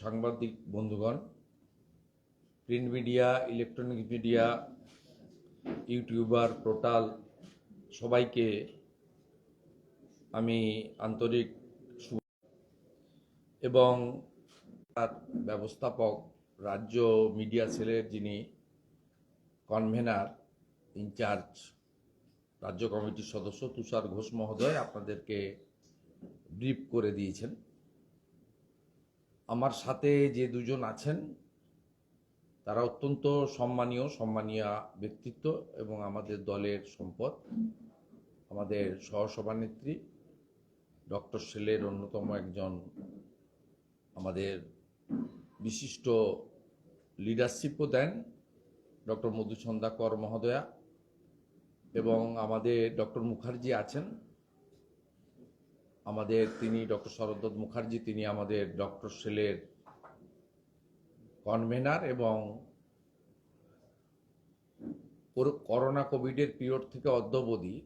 সাংবাদিক বন্ধুগণ, print media, electronic media, YouTuber, portal সবাইকে আমি আন্তরিক এবং তার ব্যবস্থাপক রাজ্য মিডিয়া সেলের যিনি কনভেনার ইনচার্জ রাজ্য কমিটির সদস্য তুষার ঘোষ মহোদয় আপনাদেরকে ব্রিফ করে দিয়েছেন। আমার সাথে যে দুজন আছেন তারা অত্যন্ত সম্মানীয় ব্যক্তিত্ব এবং আমাদের দলের সম্পদ। আমাদের সহসভানেত্রী ডক্টর সেলের অন্যতম একজন আমাদের বিশিষ্ট লিডারশিপও দেন ডক্টর মধুসন্ধ্যা কর মহোদয়া, এবং আমাদের ডক্টর মুখার্জি আছেন, তিনি ডক্টর শরদ্দত্ত মুখার্জি, তিনি আমাদের ডক্টর সেলের কনভেনার এবং করোনা কোভিডের পিরিয়ড থেকে অদ্যাবধি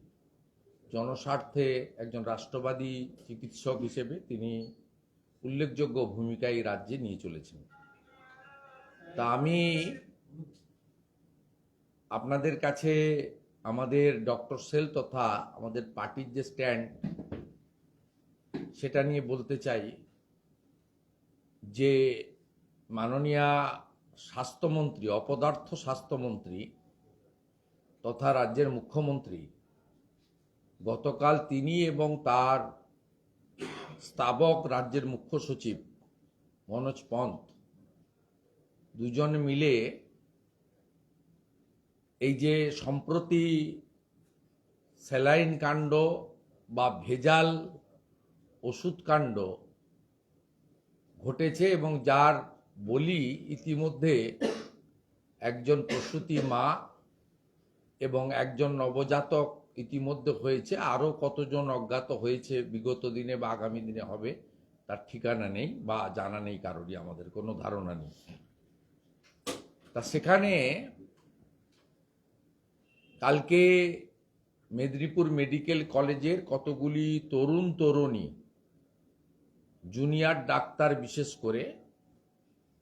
জনস্বার্থে একজন রাষ্ট্রবাদী চিকিৎসক হিসেবে তিনি উল্লেখযোগ্য ভূমিকা এই রাজ্যে নিয়ে চলেছেন। তা আমি আপনাদের কাছে আমাদের ডক্টর সেল তথা আমাদের পার্টির যে স্ট্যান্ড সেটা নিয়ে বলতে চাই যে মাননীয় স্বাস্থ্যমন্ত্রী, অপদার্থ স্বাস্থ্যমন্ত্রী তথা রাজ্যের মুখ্যমন্ত্রী গতকাল তিনি এবং তার স্তাবক রাজ্যের মুখ্য সচিব মনোজ পন্ত দুজন মিলে এই যে সম্প্রতি স্যালাইন কাণ্ড বা ভেজাল ওষুধ কাণ্ড ঘটেছে এবং যার বলি ইতিমধ্যে একজন প্রসূতি মা এবং একজন নবজাতক ইতিমধ্যে হয়েছে, আরও কতজন অজ্ঞাত হয়েছে বিগত দিনে বা আগামী দিনে হবে তার ঠিকানা নেই বা জানা নেই, কারোরই আমাদের কোনো ধারণা নেই। তা সেখানে কালকে মেদিনীপুর মেডিকেল কলেজের কতগুলি তরুণী জুনিয়র ডাক্তার বিশেষ করে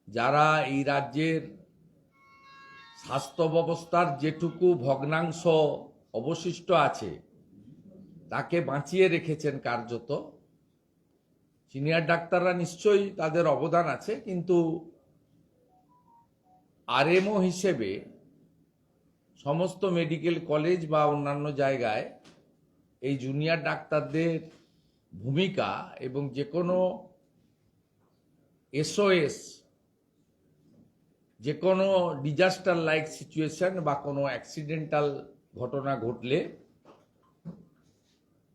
যারা এই রাজ্যের স্বাস্থ্য ব্যবস্থার যেটুকু ভগ্নাংশ অবশিষ্ট আছে তাকে বাঁচিয়ে রেখেছেন কার্যত। সিনিয়র ডাক্তাররা নিশ্চয়ই তাদের অবদান আছে, কিন্তু আরএমও হিসেবে সমস্ত মেডিকেল কলেজ বা অন্যান্য জায়গায় এই জুনিয়র ডাক্তারদের ভূমিকা এবং যে কোনো এসওএস, যে কোনো ডিজাস্টার লাইক সিচুয়েশন বা কোনো অ্যাক্সিডেন্টাল ঘটনা ঘটলে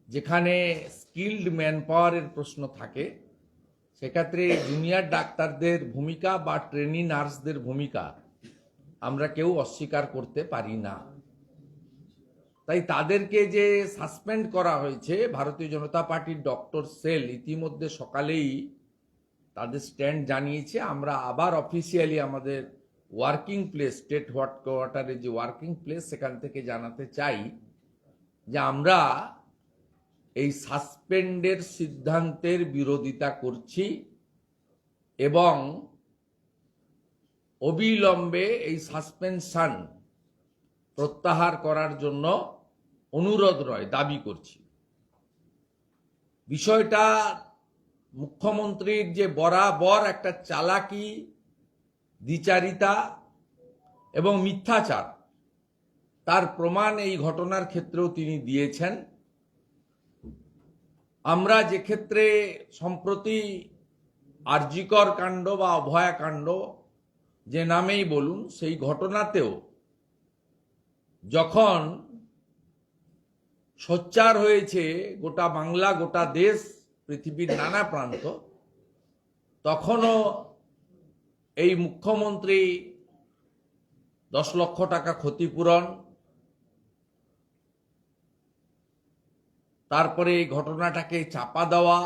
যেখানে স্কিল্ড ম্যান পাওয়ারের প্রশ্ন থাকে সেক্ষেত্রে জুনিয়র ডাক্তারদের ভূমিকা বা ট্রেনি নার্সদের ভূমিকা আমরা কেউ অস্বীকার করতে পারি না। তাই তাদেরকে যে সাসপেন্ড করা হয়েছে, ভারতীয় জনতা পার্টির ডক্টর সেল ইতিমধ্যে সকালেই তাদের স্ট্যান্ড জানিয়েছে। আমরা আবার অফিসিয়ালি আমাদের ওয়ার্কিং প্লেস, স্টেট হেডকোয়ার্টারের যে ওয়ার্কিং প্লেস সেখান থেকে জানাতে চাই যে আমরা এই সাসপেন্ডের সিদ্ধান্তের বিরোধিতা করছি এবং অবিলম্বে এই সাসপেনশন প্রত্যাহার করার জন্য অনুরোধ নয়, দাবি করছি। বিষয়টা মুখ্যমন্ত্রীর যে বরাবর একটা চালাকি, দ্বিচারিতা এবং মিথ্যাচার তার প্রমাণ এই ঘটনার ক্ষেত্রেও তিনি দিয়েছেন। আমরা যে ক্ষেত্রে সম্প্রতি আরজিকর কাণ্ড বা অভয়াকাণ্ড যে নামেই বলুন, সেই ঘটনাতেও যখন সোচ্চার হয়েছে গোটা বাংলা, গোটা দেশ, পৃথিবীর নানা প্রান্ত, তখনও এই মুখ্যমন্ত্রী 10 লক্ষ টাকা ক্ষতিপূরণ, তারপরে এই ঘটনাটাকে চাপা দেওয়া,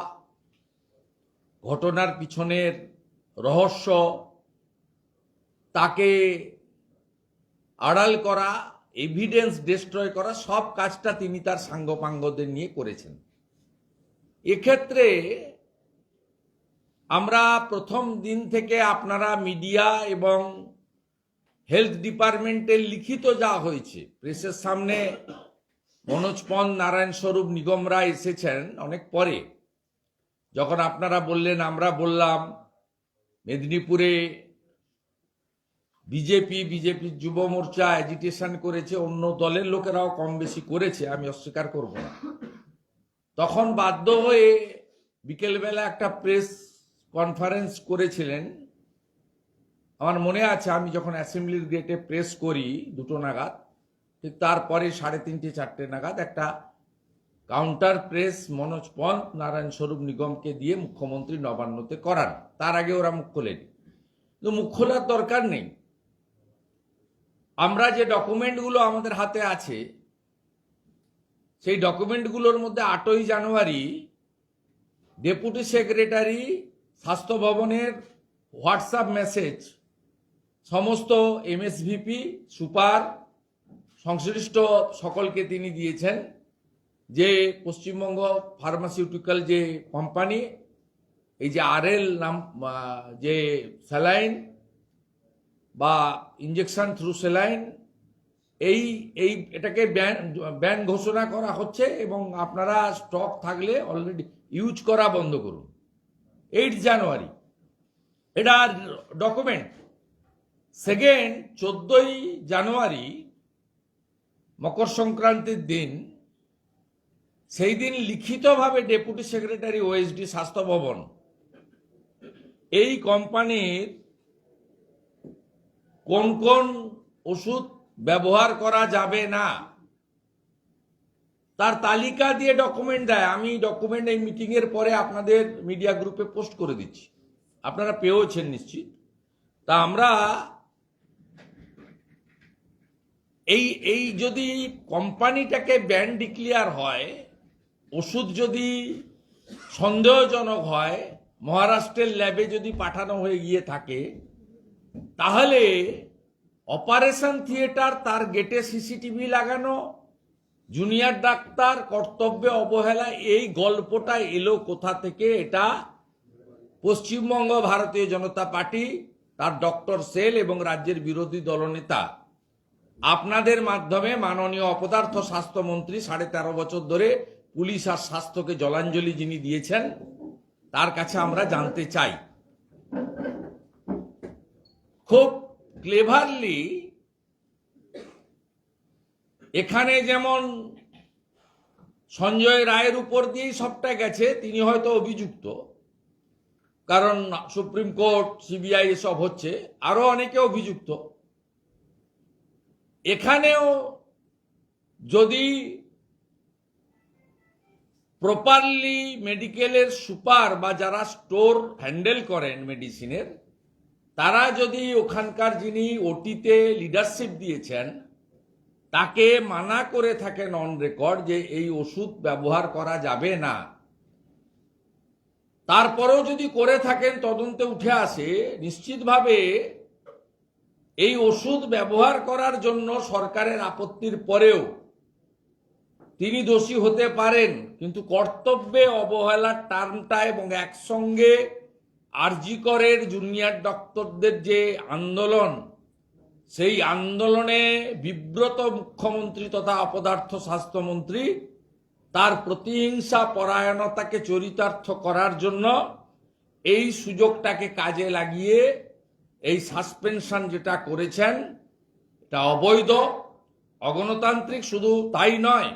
ঘটনার পিছনের রহস্য তাকে আড়াল করা, এভিডেন্স ডিস্ট্রয় করা, সব কাজটা তিনি তার সাঙ্গপাঙ্গদের নিয়ে করেছেন। এক্ষেত্রে আমরা প্রথম দিন থেকে আপনারা মিডিয়া এবং হেলথ ডিপার্টমেন্টের লিখিত যা হয়েছে, প্রেসের সামনে মনোজ পন্ত, নারায়ণ স্বরূপ, নিগমরা এসেছেন অনেক পরে, যখন আপনারা বললেন, আমরা বললাম, মেদিনীপুরে বিজেপির যুব মোর্চা অ্যাজিটেশন করেছে, অন্য দলের লোকেরাও কম বেশি করেছে, আমি অস্বীকার করব না। তখন বাধ্য হয়ে বিকেলবেলা একটা প্রেস কনফারেন্স করেছিলেন। আমার মনে আছে, আমি যখন অ্যাসেম্বলির গেটে প্রেস করি 2টো নাগাদ, ঠিক তারপরে 3:30, 4টে নাগাদ একটা কাউন্টার প্রেস মনোজ পন্ত, নারায়ণ স্বরূপ, নিগমকে দিয়ে মুখ্যমন্ত্রী নবান্নতে করান। তার আগে ওরা মুখ খোলেনি, কিন্তু মুখ খোলার দরকার নেই। আমরা যে ডকুমেন্টগুলো আমাদের হাতে আছে, সেই ডকুমেন্টগুলোর মধ্যে 8ই জানুয়ারি ডেপুটি সেক্রেটারি স্বাস্থ্য ভবনের হোয়াটসঅ্যাপ মেসেজ সমস্ত এমএসভিপি, সুপার, সংশ্লিষ্ট সকলকে তিনি দিয়েছেন যে পশ্চিমবঙ্গ ফার্মাসিউটিক্যাল যে কোম্পানি, এই যে আরএল নাম, যে স্যালাইন বা ইঞ্জেকশন থ্রু স্যালাইন, এটাকে ব্যান ঘোষণা করা হচ্ছে এবং আপনারা স্টক থাকলে অলরেডি ইউজ করা বন্ধ করুন। 8 জানুয়ারি এটা ডকুমেন্ট। সেকেন্ড, 14ই জানুয়ারি মকর সংক্রান্তির দিন, সেই দিন লিখিতভাবে ডেপুটি সেক্রেটারি ওএসডি স্বাস্থ্য ভবন এই কোম্পানির কোন কোন ওষুধ ব্যবহার করা যাবে না তার তালিকা দিয়ে ডকুমেন্ট দেয়। আমি ডকুমেন্ট এই মিটিং এর পরে আপনাদের মিডিয়া গ্রুপে পোস্ট করে দিচ্ছি, আপনারা পেয়েছেন নিশ্চিত। তা আমরা এই যদি কোম্পানিটাকে ব্যান ডিক্লেয়ার হয়, ওষুধ যদি সন্দেহজনক হয়, মহারাষ্ট্রের ল্যাবে যদি পাঠানো হয়ে গিয়ে থাকে, তাহলে অপারেশন থিয়েটার, তার গেটে সিসিটিভি লাগানো, জুনিয়র ডাক্তার কর্তব্যে অবহেলা, এই গল্পটা এলো কোথা থেকে? এটা পশ্চিমবঙ্গ ভারতীয় জনতা পার্টি, তার ডক্টর সেল এবং রাজ্যের বিরোধী দলনেতা আপনাদের মাধ্যমে মাননীয় অপদার্থ স্বাস্থ্যমন্ত্রী 13.5 বছর ধরে পুলিশ আর স্বাস্থ্যকে জলাঞ্জলি যিনি দিয়েছেন, তার কাছে আমরা জানতে চাই। খুব ক্লেভারলি এখানে যেমন সঞ্জয় রায়ের উপর দিয়েই সবটা গেছে, তিনি হয়তো অভিযুক্ত, কারণ সুপ্রিম কোর্ট, সিবিআই এসব হচ্ছে, আরো অনেকে অভিযুক্ত। এখানেও যদি প্রপারলি মেডিকেলের সুপার বা যারা স্টোর হ্যান্ডেল করেন মেডিসিনের, তারা যদি ওখানকার যিনি ওটিতে লিডারশিপ দিয়েছেন তাকে মানা করে থাকেন অন রেকর্ড যে এই ওষুধ ব্যবহার করা যাবে না, তারপরেও যদি করে থাকেন, তদন্তে উঠে আসে নিশ্চিতভাবে এই ওষুধ ব্যবহার করার জন্য সরকারের আপত্তির পরেও তিনি দোষী হতে পারেন। কিন্তু কর্তব্যে অবহেলার টার্মটা এবং একসঙ্গে আরজি করের জুনিয়র ডক্টরদের যে আন্দোলন, সেই আন্দোলনে বিব্রত মুখ্যমন্ত্রী তথা অপদার্থ স্বাস্থ্যমন্ত্রী তার প্রতিহিংসা পরায়ণতাকে চরিতার্থ করার জন্য এই সুযোগটাকে কাজে লাগিয়ে এই সাসপেনশন যেটা করেছেন, এটা অবৈধ, অগণতান্ত্রিক। শুধু তাই নয়,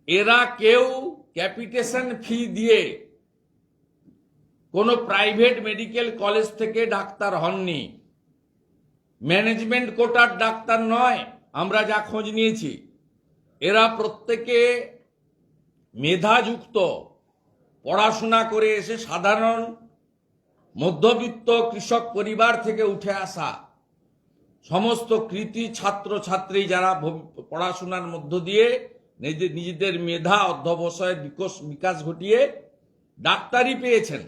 এরা কেউ ক্যাপিটেশন ফি দিয়ে কোনো প্রাইভেট মেডিকেল কলেজ থেকে ডাক্তার হননি, ম্যানেজমেন্ট কোটার ডাক্তার নয়। আমরা যা খোঁজ নিয়েছি, এরা প্রত্যেকে মেধাযুক্ত, পড়াশোনা করে এসে সাধারণ মধ্যবিত্ত কৃষক পরিবার থেকে উঠে আসা সমস্ত কৃতি ছাত্রছাত্রী, যারা পড়াশোনার মধ্য দিয়ে নিজেদের মেধা অধ্যবসায়ের বিকাশ ঘটিয়ে ডাক্তারি পেয়েছেন,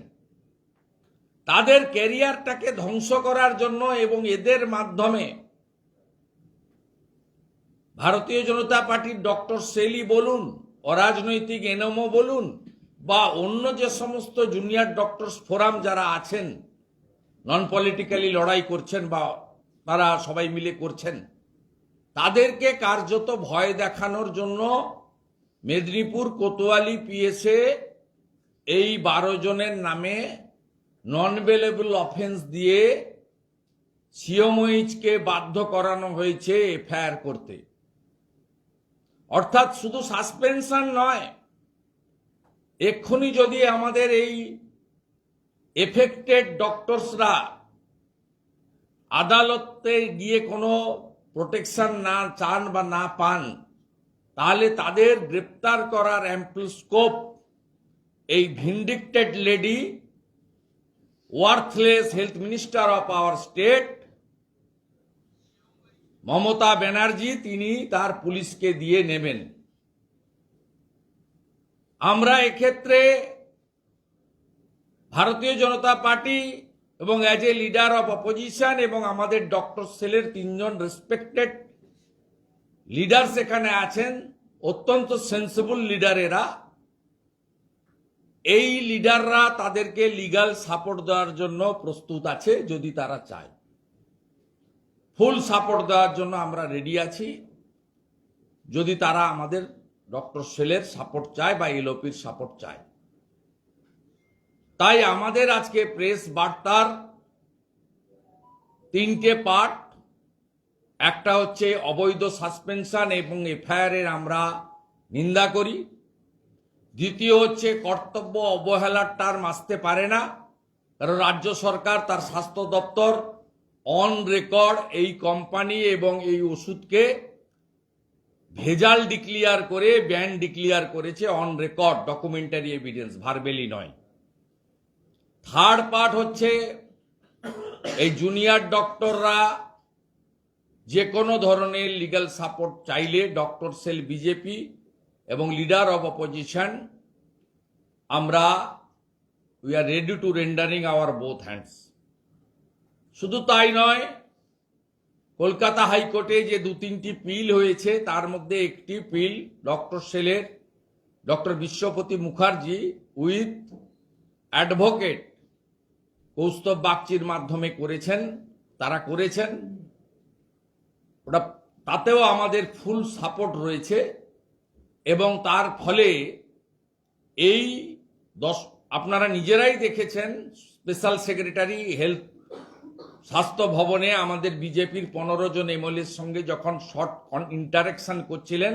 তাদের ক্যারিয়ারটাকে ধ্বংস করার জন্য এবং এদের মাধ্যমে ভারতীয় জনতা পার্টির ডক্টর সেলি বলুন, অরাজনৈতিক এনএমও বলুন বা অন্য যে সমস্ত জুনিয়র ডক্টরস ফোরাম যারা আছেন, নন পলিটিক্যালি লড়াই করছেন বা তারা সবাই মিলে করছেন, তাদেরকে কার্যত ভয় দেখানোর জন্য মেদিনীপুর কোতোয়ালি পিএসএ এই 12 জনের নামে নন বেলেবল অফেন্স দিয়ে সিওমইচকে বাধ্য করানো হয়েছে এফআইআর করতে। অর্থাৎ শুধু সাসপেনশন নয়, এক্ষুনি যদি আমাদের এই এফেক্টেড ডক্টরসরা আদালতে গিয়ে কোনো প্রোটেকশন না চান বা না পান, তাহলে তাদের গ্রেপ্তার করার অ্যাম্পল স্কোপ এই vindictive lady, worthless health minister of our state Mamata Banerjee, তিনি তার পুলিশকে দিয়ে নেবেন। আমরা এক্ষেত্রে ভারতীয় জনতা পার্টি এবং as a leader of opposition এবং আমাদের ডক্টর সেলের 3 জন রেসপেক্টেড লিডার্স এখানে আছেন, অত্যন্ত সেন্সিবল লিডার এরা। এই লিডাররা তাদেরকে লিগ্যাল সাপোর্ট দেওয়ার জন্য প্রস্তুত আছে যদি তারা চায়। ফুল সাপোর্ট দেওয়ার জন্য আমরা রেডি আছি যদি তারা আমাদের ডক্টর সেলের সাপোর্ট চায় বা এলওপির সাপোর্ট চায়। তাই আমাদের আজকে প্রেস বার্তার 3টে পার্ট। একটা হচ্ছে অবৈধ সাসপেনশন এবং এফআইআর এর আমরা নিন্দা করি। দ্বিতীয় হচ্ছে কর্তব্য অবহেলার টার্ম আসতে পারে না, কারণ রাজ্য সরকার তার স্বাস্থ্য দপ্তর অন রেকর্ড এই কোম্পানি এবং এই ওষুধকে ভেজাল ডিক্লিয়ার করে ব্যান ডিক্লিয়ার করেছে, অন রেকর্ড ডকুমেন্টারি এভিডেন্স, ভার্বেলি নয়। থার্ড পার্ট হচ্ছে এই জুনিয়র ডক্টররা যে কোনো ধরনের লিগ্যাল সাপোর্ট চাইলে ডক্টর সেল, বিজেপি এবং লিডার অফ অপোজিশন, আমরা we are ready to rendering our both hands. শুধু তাই নয়, কলকাতা হাইকোর্টে যে 2-3টি পিল হয়েছে তার মধ্যে একটি পিল ডক্টর সেলের doctor Bishwapati Mukherjee with advocate Kaustav বাগচির মাধ্যমে করেছেন, তারা করেছেন। ওটা তাতেও আমাদের ফুল সাপোর্ট রয়েছে এবং তার ফলে এই আপনারা নিজেরাই দেখেছেন, স্পেশাল সেক্রেটারি হেলথ স্বাস্থ্য ভবনে আমাদের বিজেপির 15 জন এমএলএর সঙ্গে যখন শর্ট ইন্টারাকশন করছিলেন,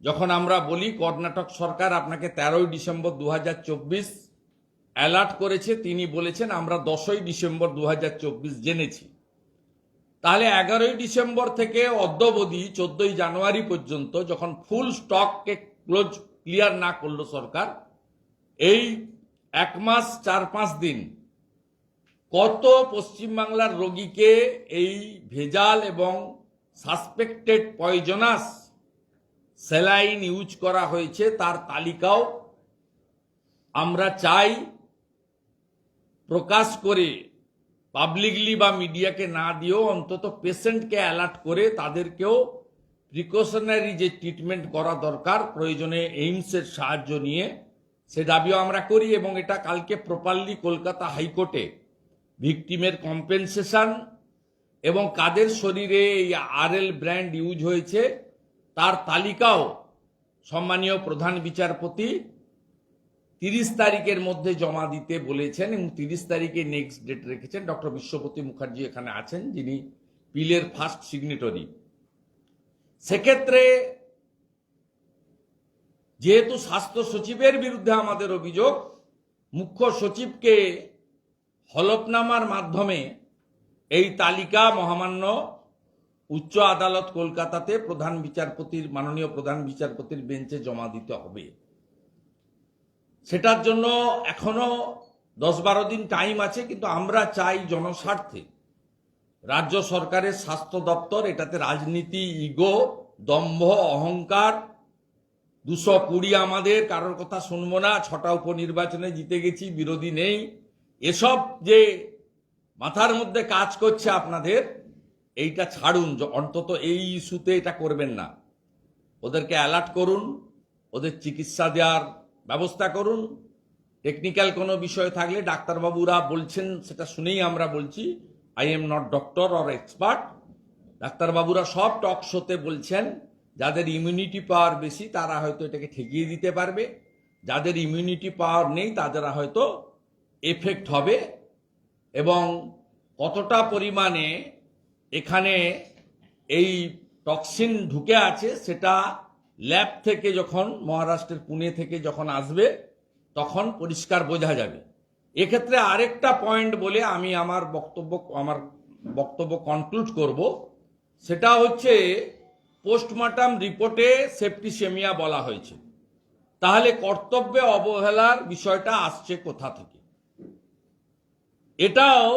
যখন আমরা বলি কর্ণাটক সরকার আপনাকে 13ই ডিসেম্বর 2024 অ্যালার্ট করেছে, তিনি বলেছেন আমরা 10ই ডিসেম্বর 2024 জেনেছি। তাহলে 11ই ডিসেম্বর থেকে অদ্যাবধি 14ই জানুয়ারি পর্যন্ত যখন ফুল স্টককে ক্লিয়ার না করলো সরকার, এই 1 মাস 4-5 দিন কত পশ্চিমবাংলার রোগীকে এই ভেজাল এবং সাসপেক্টেড পয়জনাস স্যালাইন ইউজ করা হয়েছে তার তালিকাও আমরা চাই প্রকাশ করে, পাবলিকলি বা মিডিয়াকে না দিয়েও অন্তত পেশেন্টকে অ্যালার্ট করে তাদেরকেও প্রিকশনারি যে ট্রিটমেন্ট করা দরকার, প্রয়োজনে এইমসের সাহায্য নিয়ে, সে দাবিও আমরা করি। এবং এটা কালকে প্রপারলি কলকাতা হাইকোর্টে ভিকটিমের কম্পেনসেশন এবং কাদের শরীরে এই আরএল ব্র্যান্ড ইউজ হয়েছে তার তালিকাও সম্মানীয় প্রধান বিচারপতি 30 তারিখের মধ্যে জমা দিতে বলেছেন এবং 30 তারিখে নেক্সট ডেট রেখেছেন। ডক্টর বিশ্বপতি মুখার্জি এখানে আছেন, যিনি পিলের ফার্স্ট সিগনেটরি। সেক্ষেত্রে যেহেতু স্বাস্থ্য সচিবের বিরুদ্ধে আমাদের অভিযোগ, মুখ্য সচিবকে হলফনামার মাধ্যমে এই তালিকা মহামান্য উচ্চ আদালত কলকাতাতে প্রধান বিচারপতির, মাননীয় প্রধান বিচারপতির বেঞ্চে জমা দিতে হবে। সেটার জন্য এখনো 10-12 দিন টাইম আছে, কিন্তু আমরা চাই জনস্বার্থে রাজ্য সরকারের স্বাস্থ্য দপ্তর এটাতে রাজনীতি, ইগো, দম্ভ, অহংকার, 220 আমাদের, কারোর কথা শুনবো না, 6টা উপনির্বাচনে জিতে গেছি, বিরোধী নেই, এসব যে মাথার মধ্যে কাজ করছে আপনাদের, এইটা ছাড়ুন। অন্তত এই ইস্যুতে এটা করবেন না, ওদেরকে অ্যালার্ট করুন ওদের চিকিৎসা দেওয়ার ব্যবস্থা করুন। টেকনিক্যাল কোনো বিষয় থাকলে ডাক্তারবাবুরা বলছেন, সেটা শুনেই আমরা বলছি, I am not doctor or expert. ডাক্তারবাবুরা সব টক শোতে বলছেন যাদের ইমিউনিটি পাওয়ার বেশি তারা হয়তো এটাকে ঠেকিয়ে দিতে পারবে, যাদের ইমিউনিটি পাওয়ার নেই তাদের হয়তো এফেক্ট হবে। এবং কতটা পরিমাণে এখানে এই টক্সিন ঢুকে আছে সেটা ল্যাব থেকে যখন মহারাষ্ট্রের পুনে থেকে যখন আসবে তখন পরিষ্কার বোঝা যাবে। এক্ষেত্রে আরেকটা পয়েন্ট বলে আমি আমার বক্তব্য কনক্লুড করব, সেটা হচ্ছে পোস্টমর্টম রিপোর্টে সেপ্টিসেমিয়া বলা হয়েছে, তাহলে কর্তব্যে অবহেলার বিষয়টা আসছে কোথা থেকে? এটাও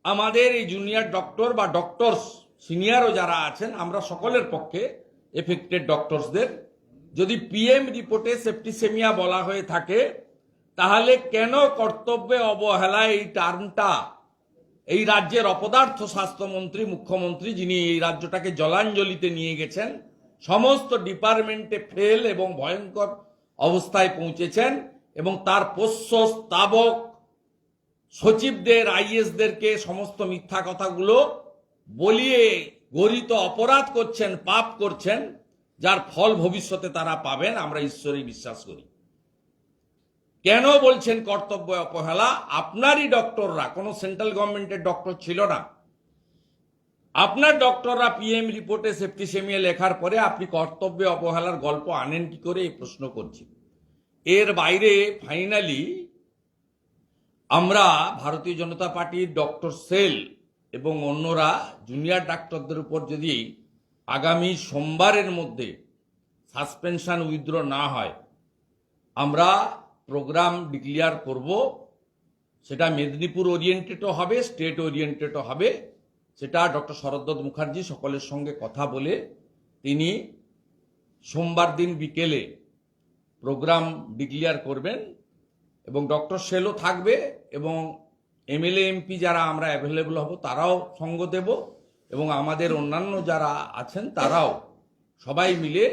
আমাদের এই জুনিয়র ডক্টর বা ডক্টরস সিনিয়রও যারা আছেন, আমরা সকলের পক্ষে এফেক্টেড ডক্টরসদের, যদি পিএম রিপোর্টে সেপ্টিসেমিয়া বলা হয়ে থাকে তাহলে কেন কর্তব্যে অবহেলা এই টার্মটা এই রাজ্যের অপদার্থ স্বাস্থ্যমন্ত্রী, মুখ্যমন্ত্রী, যিনি এই রাজ্যটাকে জলাঞ্জলিতে নিয়ে গেছেন, সমস্ত ডিপার্টমেন্টে ফেল এবং ভয়ঙ্কর অবস্থায় পৌঁছেছেন, এবং তার পোষ্য স্তাবক সচিবদের, আইএসদেরকে সমস্ত মিথ্যা কথাগুলো বলিয়ে গরিত অপরাধ করছেন, পাপ করছেন, যার ফল ভবিষ্যতে তারা পাবেন, আমরা ঈশ্বরে বিশ্বাস করি। কেন বলছেন কর্তব্য অবহেলা? আপনারই ডক্টররা, কোনো সেন্ট্রাল গভর্নমেন্টের ডক্টর ছিল না, আপনার ডক্টররা পিএম রিপোর্টে সেপ্টিসেমিয়া লেখার পরে আপনি কর্তব্যে অবহেলার গল্প আনেন কি করে, এই প্রশ্ন করছি। এর বাইরে ফাইনালি আমরা ভারতীয় জনতা পার্টির ডক্টর সেল এবং অন্যরা জুনিয়র ডাক্তারদের উপর যদি আগামী সোমবারের মধ্যে সাসপেনশন উইথড্র না হয়, আমরা প্রোগ্রাম ডিক্লেয়ার করব। সেটা মেদিনীপুর ওরিয়েন্টেডও হবে, স্টেট ওরিয়েন্টেডও হবে। সেটা ডক্টর শরদ্দত্ত মুখার্জি সকলের সঙ্গে কথা বলে তিনি সোমবার দিন বিকেলে প্রোগ্রাম ডিক্লেয়ার করবেন, এবং ডক্টর সেলও থাকবে, এবং এমএলএ এমপি যারা আমরা অ্যাভেলেবল হব তারাও সঙ্গ দেব, এবং আমাদের অন্যান্য যারা আছেন তারাও, সবাই মিলে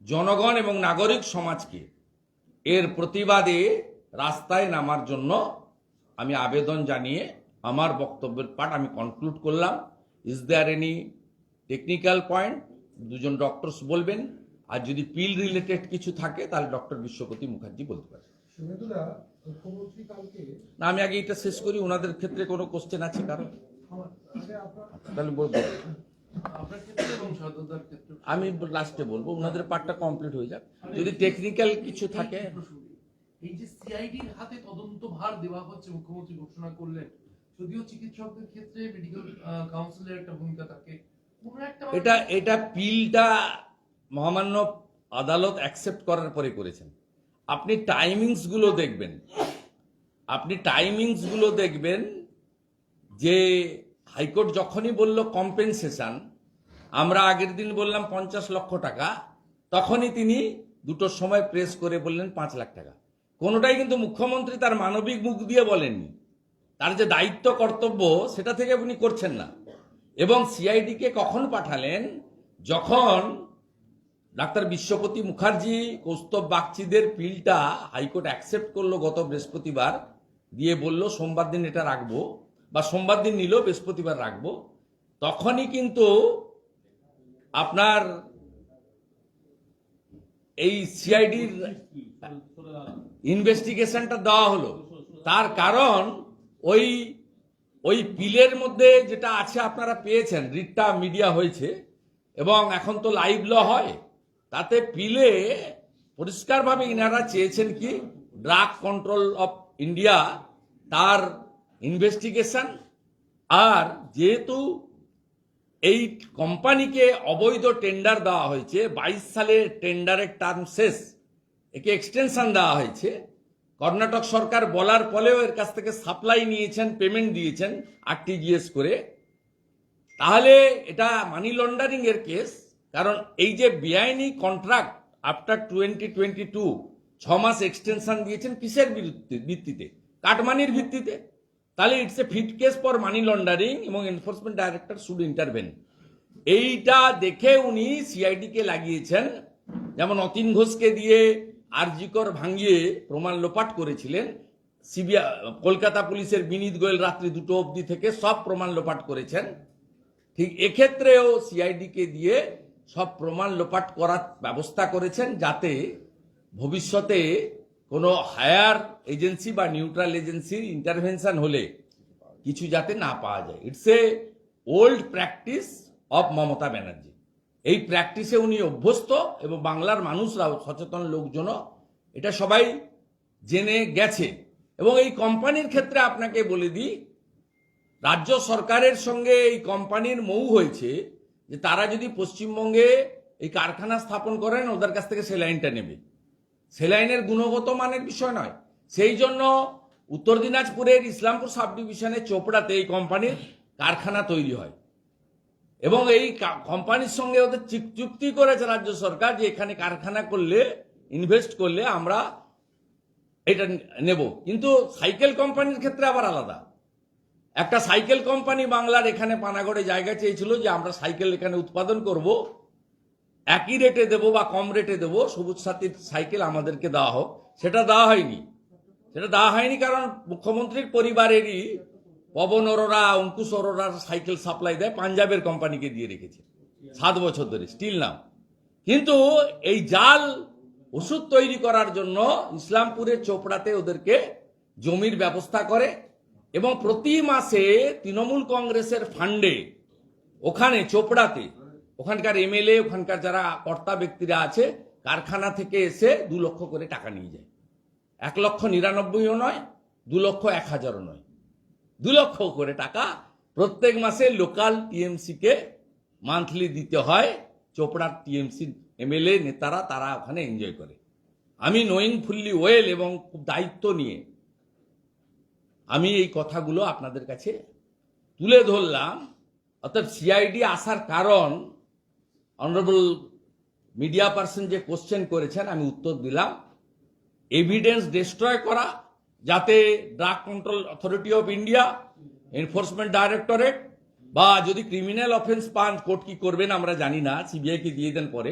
জনগণ এবং নাগরিক সমাজকে এর প্রতিবাদে রাস্তায় নামার জন্য আমি আবেদন জানিয়ে আমার বক্তব্যের পার্ট আমি কনক্লুড করলাম। Is there any technical point? দুজন ডক্টরস বলবেন, আর যদি পিল রিলেটেড কিছু থাকে তাহলে ডক্টর বিশ্বপতি মুখার্জি বলতে পারেন। না, আমি আগে এটা শেষ করি, ওনাদের ক্ষেত্রে কোনো কোশ্চেন আছে কারণ? তাহলে বলবো, আমি লাস্টে বলবো, ওনাদের পার্টটা কমপ্লিট হয়ে যাক, যদি টেকনিক্যাল কিছু থাকে। এই যে সিআইডির হাতে তদন্ত ভার দেওয়া হচ্ছে, মুখ্যমন্ত্রী ঘোষণা করলেন, যদিও চিকিৎসকদের ক্ষেত্রে মেডিকেল কাউন্সিলের একটা ভূমিকা থাকে, এটা পিলটা মহামান্য আদালত অ্যাকসেপ্ট করার পরে করেছেন। আপনি টাইমিংস গুলো দেখবেন যে হাইকোর্ট যখনই বলল কম্পেনসেশন, আমরা আগের দিন বললাম 50 লক্ষ টাকা, তখনই তিনি দুটোর সময় প্রেস করে বললেন 5 লাখ টাকা। কোনোটাই কিন্তু মুখ্যমন্ত্রী তার মানবিক মুখ দিয়ে বলেননি, তার যে দায়িত্ব কর্তব্য সেটা থেকে উনি করছেন না। এবং সিআইডিকে কখন পাঠালেন? যখন ডাক্তার বিশ্বপতি মুখার্জি, কৌস্তব বাগচিদের পিলটা হাইকোর্ট অ্যাকসেপ্ট করলো গত বৃহস্পতিবার, দিয়ে বলল সোমবার দিন এটা রাখবো, বা সোমবার দিন নিল বৃহস্পতিবার রাখবো, তখনই কিন্তু আপনার এই সিআইডির ইনভেস্টিগেশনটা দেওয়া হলো। তার কারণ ওই পিলের মধ্যে যেটা আছে আপনারা পেয়েছেন, রিটটা মিডিয়া হয়েছে এবং এখন তো লাইভ ল হয়, তাতে পিলে পরিষ্কারভাবে ইনারা চেয়েছেন কি, ড্রাগ কন্ট্রোল অফ ইন্ডিয়া তার ইনভেস্টিগেশন। আর যেহেতু এই কোম্পানিকে অবৈধ টেন্ডার দেওয়া হয়েছে, 22 সালে টেন্ডারের টার্ম শেষ, একে এক্সটেনশন দেওয়া হয়েছে, কর্ণাটক সরকার বলার পরেও এর কাছ থেকে সাপ্লাই নিয়েছেন, পেমেন্ট দিয়েছেন আরটিজিএস করে, তাহলে এটা মানি লন্ডারিং এর কেস। কারণ এই যে বেআইনি কন্ট্রাক্ট আফটার 2022 6 মাস এক্সটেনশন দিয়েছেন, কিসের ভিত্তিতে? কাটমানির ভিত্তিতে। তাহলে it's a fit case for money laundering, এবং এনফোর্সমেন্ট ডাইরেক্টর শুড ইন্টারভেন। এইটা দেখে উনি সিআইডি কে লাগিয়েছেন যেমন অতীন ঘোষকে দিয়ে আরজিকর ভাঙিয়ে প্রমাণ লোপাট করেছিলেন, সিবিআই কলকাতা পুলিশের বিনীত গোয়েল রাত্রি 2টো অবধি থেকে সব প্রমাণ লোপাট করেছেন। ঠিক এক্ষেত্রেও সিআইডিকে দিয়ে সব প্রমাণ লোপাট করার ব্যবস্থা করেছেন, যাতে ভবিষ্যতে কোনো হায়ার এজেন্সি বা নিউট্রাল এজেন্সির ইন্টারভেনশন হলে কিছু যাতে না পাওয়া যায়। It's a old practice of Mamata Banerjee. এই প্র্যাকটিসে উনি অভ্যস্ত এবং বাংলার মানুষরাও, সচেতন লোকজনও এটা সবাই জেনে গেছে। এবং এই কোম্পানির ক্ষেত্রে আপনাকে বলে দিই, রাজ্য সরকারের সঙ্গে এই কোম্পানির মৌ হয়েছে যে তারা যদি পশ্চিমবঙ্গে এই কারখানা স্থাপন করেন, ওদের কাছ থেকে সেলাইনটা নেবে। সেলাইনের গুণগত মানের বিষয় নয়। সেই জন্য উত্তর দিনাজপুরের ইসলামপুর সাব ডিভিশনে চোপড়াতে এই কোম্পানির কারখানা তৈরি হয় এবং এই কোম্পানির সঙ্গে ওদের চুক্তি করেছে রাজ্য সরকার যে এখানে কারখানা করলে, ইনভেস্ট করলে আমরা এটা নেব। কিন্তু সাইকেল কোম্পানির ক্ষেত্রে আবার আলাদা। একটা সাইকেল কোম্পানি বাংলার এখানে পানাগড়ে জায়গা চেয়েছিল যে আমরা সাইকেল এখানে উৎপাদন করব, একই রেটে দেবো বা কম রেটে দেবো, সবুজ সাথীর সাইকেল আমাদেরকে দেওয়া হোক। সেটা দেওয়া হয়নি কারণ মুখ্যমন্ত্রীর পরিবারেরই পবন অরোরা, অঙ্কুশ অরোরার সাইকেল সাপ্লাই দেয়, পাঞ্জাবের কোম্পানিকে দিয়ে রেখেছে 7 বছর ধরে, স্টিল নাও। কিন্তু এই জাল ওষুধ তৈরি করার জন্য ইসলামপুরের চোপড়াতে ওদেরকে জমির ব্যবস্থা করে এবং প্রতি মাসে তৃণমূল কংগ্রেসের ফান্ডে ওখানে চোপড়াতে ওখানকার এমএলএ, ওখানকার যারা কর্তা ব্যক্তিরা আছে, কারখানা থেকে এসে 2 লক্ষ করে টাকা নিয়ে যায়। 1,99,000 নয়, 2,01,000 নয়, 2 লক্ষ করে টাকা প্রত্যেক মাসে লোকাল টিএমসি কে মান্থলি দিতে হয়। চোপড়ার টিএমসি এমএলএ নেতারা তারা ওখানে এনজয় করে। আমি নোয়িং ফুললি ওয়েল এবং খুব দায়িত্ব নিয়ে আমি এই কথাগুলো আপনাদের কাছে তুলে ধরলাম। অর্থাৎ সিআইডি আসার কারণ, অনারেবল মিডিয়া পার্সন যে কোশ্চেন করেছেন আমি উত্তর দিলাম, এভিডেন্স ডিস্ট্রয় করা, যাতে drug control authority of India, enforcement directorate বা যদি ক্রিমিনাল অফেন্স পান, কোর্ট কি করবেন আমরা জানি না, সিবিআই কে দিয়ে দেন পরে,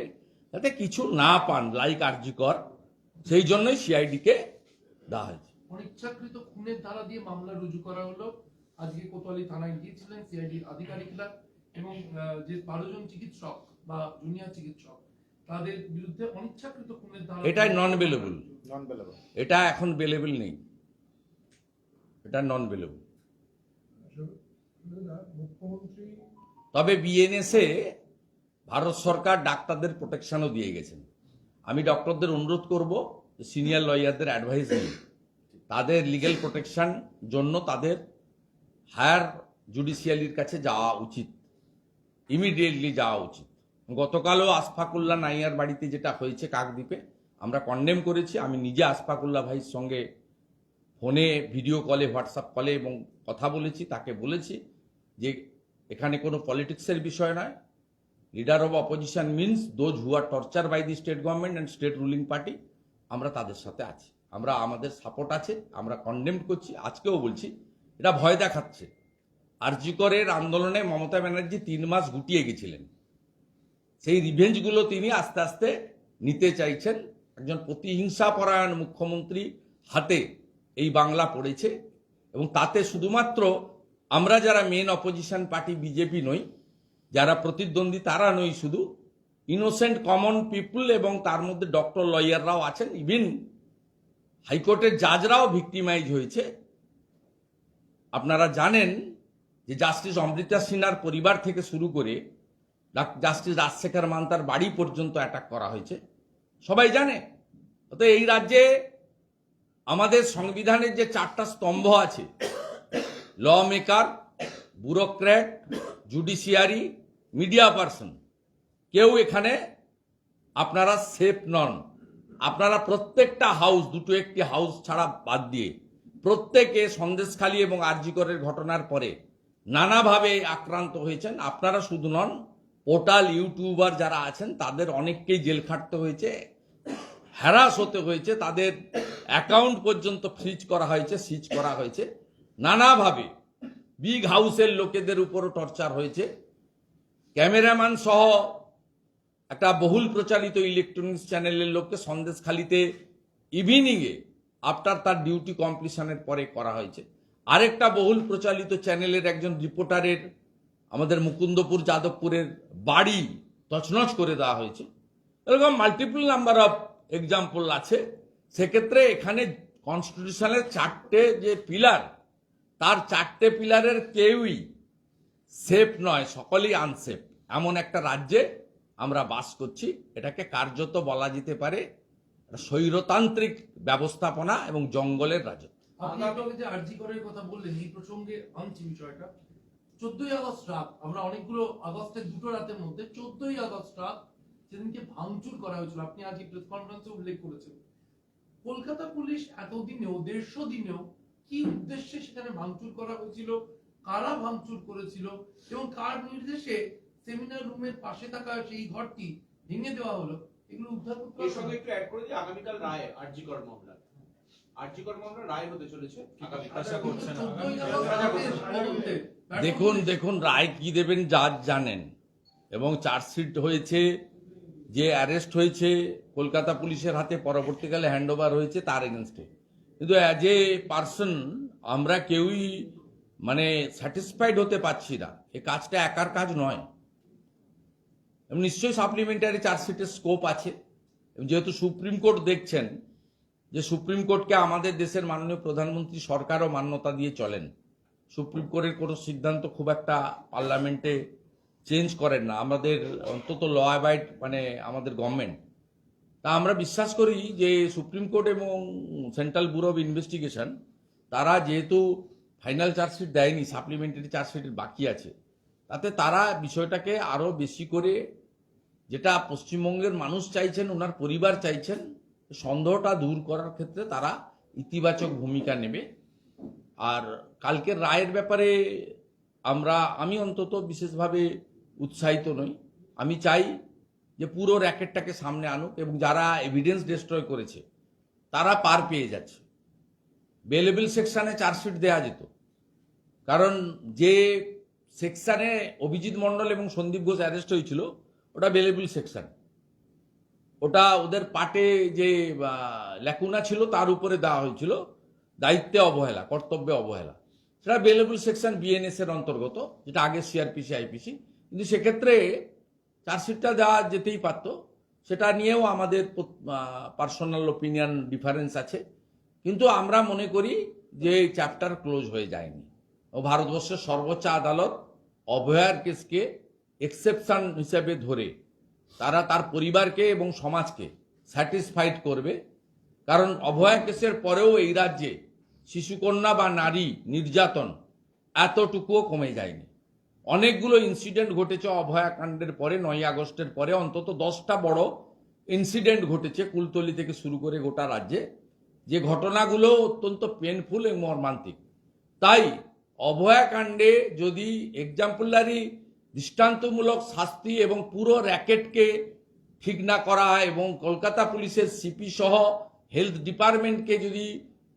যাতে কিছু না পান লাইক আরজিকর, সেই জন্যই সিআইডি কে দেওয়া হয়েছে। অনিচ্ছাকৃত খুনের ধারা দিয়ে মামলা রুজু করা হলো। আজকে কোতোয়ালি থানায় গিয়েছিলেন সিআইডির আধিকারিকরা এবং যে 12 জন চিকিৎসক বা জুনিয়র চিকিৎসক তাদের বিরুদ্ধে অনিচ্ছাকৃত খুনের ধারা, এটাই নন বেলেবল, এটা এখন বেলেবল নেই, এটা নন বেলেবল। তবে বিএনএসে ভারত সরকার ডাক্তারদের প্রোটেকশনও দিয়ে গেছেন। আমি ডক্টরদের অনুরোধ করব সিনিয়র লয়ারদের অ্যাডভাইস নিয়ে তাদের লিগ্যাল প্রোটেকশন জন্য তাদের হায়ার জুডিশিয়ালির কাছে যাওয়া উচিত, ইমিডিয়েটলি যাওয়া উচিত। গতকালও আশফাকুল্লাহ নাইয়ার বাড়িতে যেটা হয়েছে কাকদ্বীপে, আমরা কন্ডেম করেছি। আমি নিজে আশফাকুল্লাহ ভাইয়ের সঙ্গে ফোনে, ভিডিও কলে, হোয়াটসঅ্যাপ কলে এবং কথা বলেছি। তাকে বলেছি যে এখানে কোনো পলিটিক্সের বিষয় নয়। Leader of opposition means those who are torture by the state government and state ruling party. আমরা তাদের সাথে আছি, আমাদের সাপোর্ট আছে, আমরা কন্ডেম করছি। আজকেও বলছি, এটা ভয় দেখাচ্ছে। আরজিকরের আন্দোলনে মমতা ব্যানার্জি 3 মাস গুটিয়ে গেছিলেন, সেই রিভেঞ্জগুলো তিনি আস্তে আস্তে নিতে চাইছেন। একজন প্রতিহিংসা পরায়ণ মুখ্যমন্ত্রী হাতে এই বাংলা পড়েছে এবং তাতে শুধুমাত্র আমরা যারা মেন অপোজিশন পার্টি বিজেপি নই, যারা প্রতিদ্বন্দ্বী তারা নই, শুধু ইনোসেন্ট কমন পিপুল এবং তার মধ্যে ডক্টর লয়াররাও আছেন, ইভিন হাইকোর্টের জাজরাও ভিক্টিমাইজ হয়েছে। আপনারা জানেন যে জাস্টিস অমৃতা সিনহার পরিবার থেকে শুরু করে জাস্টিস রাজশেখর মান্তার বাড়ি পর্যন্ত অ্যাটাক করা হয়েছে, সবাই জানে। তো এই রাজ্যে আমাদের সংবিধানের যে 4টা স্তম্ভ আছে, lawmaker, bureaucrat, judiciary, media person, কেউ এখানে আপনারা সেফ নন। আপনারা প্রত্যেকটা হাউস, 2-1টি হাউস ছাড়া বাদ দিয়ে প্রত্যেকে সন্দেশখালী এবং আরজিকরের ঘটনার পরে নানাভাবে আক্রান্ত হয়েছেন। আপনারা শুধু নন, পোর্টাল ইউটিউবার যারা আছেন তাদের অনেককেই জেল খাটতে হয়েছে, হ্যারাস হতে হয়েছে, তাদের অ্যাকাউন্ট পর্যন্ত ফ্রিজ করা হয়েছে, সিজ করা হয়েছে নানাভাবে। বিগ হাউসের লোকেদের উপরও টর্চার হয়েছে। ক্যামেরাম্যান সহ একটা বহুল প্রচারিত ইলেকট্রনিক্স চ্যানেলের লোককে সন্দেশখালিতে ইভিনিংয়ে আফটার তার ডিউটি কমপ্লিশনের পরে করা হয়েছে। আরেকটা বহুল প্রচারিত চ্যানেলের একজন রিপোর্টারের আমাদের মুকুন্দপুর যাদবপুরের বাড়ি তছনছ করে দেওয়া হয়েছে। এরকম মাল্টিপল নাম্বার অফ এক্সাম্পল আছে। সেক্ষেত্রে এখানে কনস্টিটিউশনের 4টে যে পিলার, তার 4টে পিলারের কেউই সেফ নয়, সকলেই আনসেফ। এমন একটা রাজ্যে আমরা বাস করছি, এটাকে কার্যত বলা যেতে পারে স্বৈরতান্ত্রিক ব্যবস্থাপনা এবং জঙ্গলের রাজ্য। আপনি একটু আগে যে আরজি করার কথা বললেন, এই প্রসঙ্গে আনছি বিষয়টা। 14ই আগস্ট রাত, আমরা অনেকগুলো আগস্টের দুটো রাতের মধ্যে 14ই আগস্ট রাত যেদিনকে ভাঙচুর করা হয়েছিল, আপনি আজকে প্রেস কনফারেন্সে উল্লেখ করেছেন। কলকাতা পুলিশ এতদিনেও 150 দিনেও কি উদ্দেশ্যে সেখানে ভাঙচুর করা হয়েছিল, কারা ভাঙচুর করেছিল এবং কার নির্দেশে সেমিনার রুমের পাশে থাকা সেই ঘরটি ভেঙে দেওয়া হলো, এগুলো উদ্ধার করতে এর সঙ্গে একটু অ্যাড করে যে আগামীকাল রায় আরজিকর মামলা রায় হতে চলেছে আগামীকাল। আশা করছেন 14ই আগস্ট তদন্তে দেখুন রায় কি দেবেন জাজ জানেন, এবং চার্জশিট হয়েছে, যে অ্যারেস্ট হয়েছে কলকাতা পুলিশের হাতে, পরবর্তীকালে হ্যান্ড ওভার হয়েছে তার এগেনস্টে। কিন্তু অ্যাজ এ পার্সন আমরা কেউই মানে স্যাটিসফাইড হতে পারছি না। এই কাজটা একার কাজ নয়, এবং নিশ্চয়ই সাপ্লিমেন্টারি চার্জশিটের স্কোপ আছে। যেহেতু সুপ্রিম কোর্ট দেখছেন, যে সুপ্রিম কোর্টকে আমাদের দেশের মাননীয় প্রধানমন্ত্রী সরকারও মান্যতা দিয়ে চলেন, সুপ্রিম কোর্টের কোনো সিদ্ধান্ত খুব একটা পার্লামেন্টে চেঞ্জ করেন না, আমাদের অন্তত ল অ্যাবাইড মানে আমাদের গভর্নমেন্ট। তা আমরা বিশ্বাস করি যে সুপ্রিম কোর্ট এবং সেন্ট্রাল ব্যুরো অফ ইনভেস্টিগেশন তারা যেহেতু ফাইনাল চার্জশিট দেয়নি, সাপ্লিমেন্টারি চার্জশিট বাকি আছে, তাতে তারা বিষয়টাকে আরও বেশি করে, যেটা পশ্চিমবঙ্গের মানুষ চাইছেন, ওনার পরিবার চাইছেন, সন্দেহটা দূর করার ক্ষেত্রে তারা ইতিবাচক ভূমিকা নেবে। আর কালকের রায়ের ব্যাপারে আমি অন্তত বিশেষভাবে উৎসাহিত নই। আমি চাই যে পুরো র্যাকেটটাকে সামনে আনুক, এবং যারা এভিডেন্স ডিস্ট্রয় করেছে তারা পার পেয়ে যাচ্ছে। বেলেবল সেকশনে চার্জশিট দেওয়া যেত, কারণ যে সেকশনে অভিজিৎ মণ্ডল এবং সন্দীপ ঘোষ অ্যারেস্ট হয়েছিল ওটা বেলেবল সেকশন, ওটা ওদের পাটে যে ল্যাকুনা ছিল তার উপরে দেওয়া হয়েছিল দায়িত্বে অবহেলা, কর্তব্যে অবহেলা। সেটা বেলেবল সেকশন বিএনএস এর অন্তর্গত, যেটা আগে সিআরপিসি আইপিসি। কিন্তু সেক্ষেত্রে চার্জশিটটা দেওয়া যেতেই পারত। সেটা নিয়েও আমাদের পার্সোনাল ওপিনিয়ন ডিফারেন্স আছে, কিন্তু আমরা মনে করি যে এই চ্যাপ্টার ক্লোজ হয়ে যায়নি। ও ভারতবর্ষের সর্বোচ্চ আদালত অভয়ার কেসকে এক্সেপশন হিসেবে ধরে তারা তার পরিবারকে এবং সমাজকে স্যাটিসফাইড করবে। কারণ অভয়া কেসের পরেও এই রাজ্যে শিশুকন্যা বা নারী নির্যাতন এতটুকুও কমে যায়নি। অনেকগুলো ইনসিডেন্ট ঘটেছে অভয়াকাণ্ডের পরে, 9ই আগস্টের পরে অন্তত 10টা বড় ইনসিডেন্ট ঘটেছে কুলতলি থেকে শুরু করে গোটা রাজ্যে, যে ঘটনাগুলো অত্যন্ত পেনফুল এবং মর্মান্তিক। তাই অভয়াকাণ্ডে যদি এক্সাম্পলারি দৃষ্টান্তমূলক শাস্তি এবং পুরো র্যাকেটকে ঠিক না করা হয়, এবং কলকাতা পুলিশের সিপি সহ হেলথ ডিপার্টমেন্টকে যদি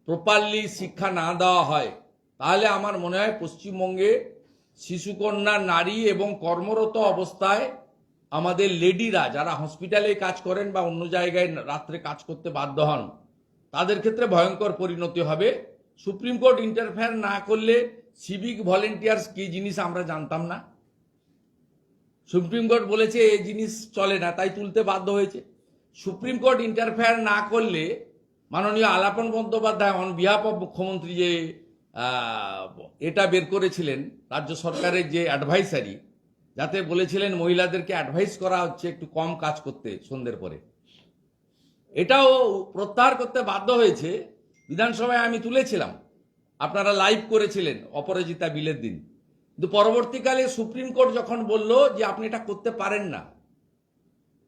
প্রপারলি শিক্ষা না দেওয়া হয়, তাহলে আমার মনে হয় পশ্চিমবঙ্গে শিশুকন্যা, নারী এবং কর্মরত অবস্থায় আমাদের লেডিরা যারা হসপিটালে কাজ করেন বা অন্য জায়গায় রাত্রে কাজ করতে বাধ্য হন, তাদের ক্ষেত্রে ভয়ঙ্কর পরিণতি হবে। সুপ্রিম কোর্ট ইন্টারফেয়ার না করলে সিভিক ভলেন্টিয়ার্স কি জিনিস আমরা জানতাম না। সুপ্রিম কোর্ট বলেছে এই জিনিস চলে না, তাই তুলতে বাধ্য হয়েছে। সুপ্রিম কোর্ট ইন্টারফেয়ার না করলে মাননীয় Alapan Bandyopadhyay on behalf of মুখ্যমন্ত্রী যে এটা বের করেছিলেন রাজ্য সরকারের যে অ্যাডভাইসারি, যাতে বলেছিলেন মহিলাদেরকে অ্যাডভাইস করা হচ্ছে একটু কম কাজ করতে সন্ধ্যের পরে, এটাও প্রত্যাহার করতে বাধ্য হয়েছে। বিধানসভায় আমি তুলেছিলাম, আপনারা লাইভ করেছিলেন অপরাজিতা বিলের দিন। কিন্তু পরবর্তীকালে সুপ্রিম কোর্ট যখন বলল যে আপনি এটা করতে পারেন না,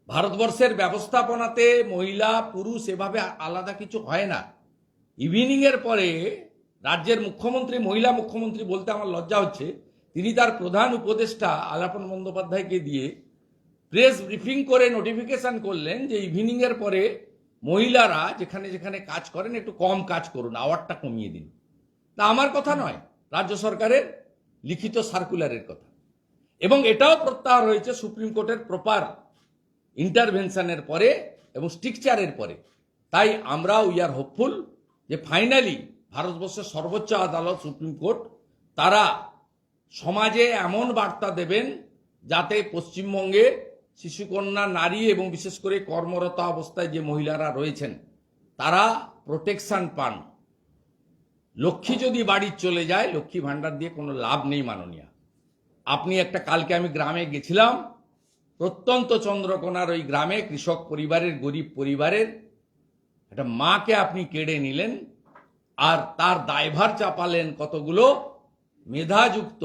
ভারতবর্ষের ব্যবস্থাপনাতে মহিলা পুরুষ এভাবে আলাদা কিছু হয় না। ইভিনিং এর পরে রাজ্যের মুখ্যমন্ত্রী, মহিলা মুখ্যমন্ত্রী বলতে আমার লজ্জা হচ্ছে, তিনি তার প্রধান উপদেষ্টা আলাপন বন্দ্যোপাধ্যায়কে দিয়ে প্রেস ব্রিফিং করে নোটিফিকেশন করলেন যে ইভিনিং এর পরে মহিলারা যেখানে যেখানে কাজ করেন একটু কম কাজ করুন, আওয়ারটা কমিয়ে দিন। তা আমার কথা নয়, রাজ্য সরকারের লিখিত সার্কুলারের কথা। এবং এটাও প্রত্যাহার হয়েছে সুপ্রিম কোর্টের প্রপার ইন্টারভেনশনের পরে এবং স্ট্রিকচারের পরে। তাই আমরা উই আর হোপফুল যে ফাইনালি ভারতবর্ষের সর্বোচ্চ আদালত সুপ্রিম কোর্ট তারা সমাজে এমন বার্তা দেবেন যাতে পশ্চিমবঙ্গে শিশুকন্যা, নারী এবং বিশেষ করে কর্মরত অবস্থায় যে মহিলারা রয়েছেন তারা প্রোটেকশন পান। লক্ষ্মী যদি বাড়ি চলে যায়, লক্ষ্মী ভাণ্ডার দিয়ে কোনো লাভ নেই মাননীয়া। আপনি একটা, কালকে আমি গ্রামে গেছিলাম, প্রত্যন্ত চন্দ্রকোনার ওই গ্রামে কৃষক পরিবারের, গরিব পরিবারের একটা মাকে আপনি কেড়ে নিলেন আর তার দায়ভার চাপালেন কতগুলো মেধাযুক্ত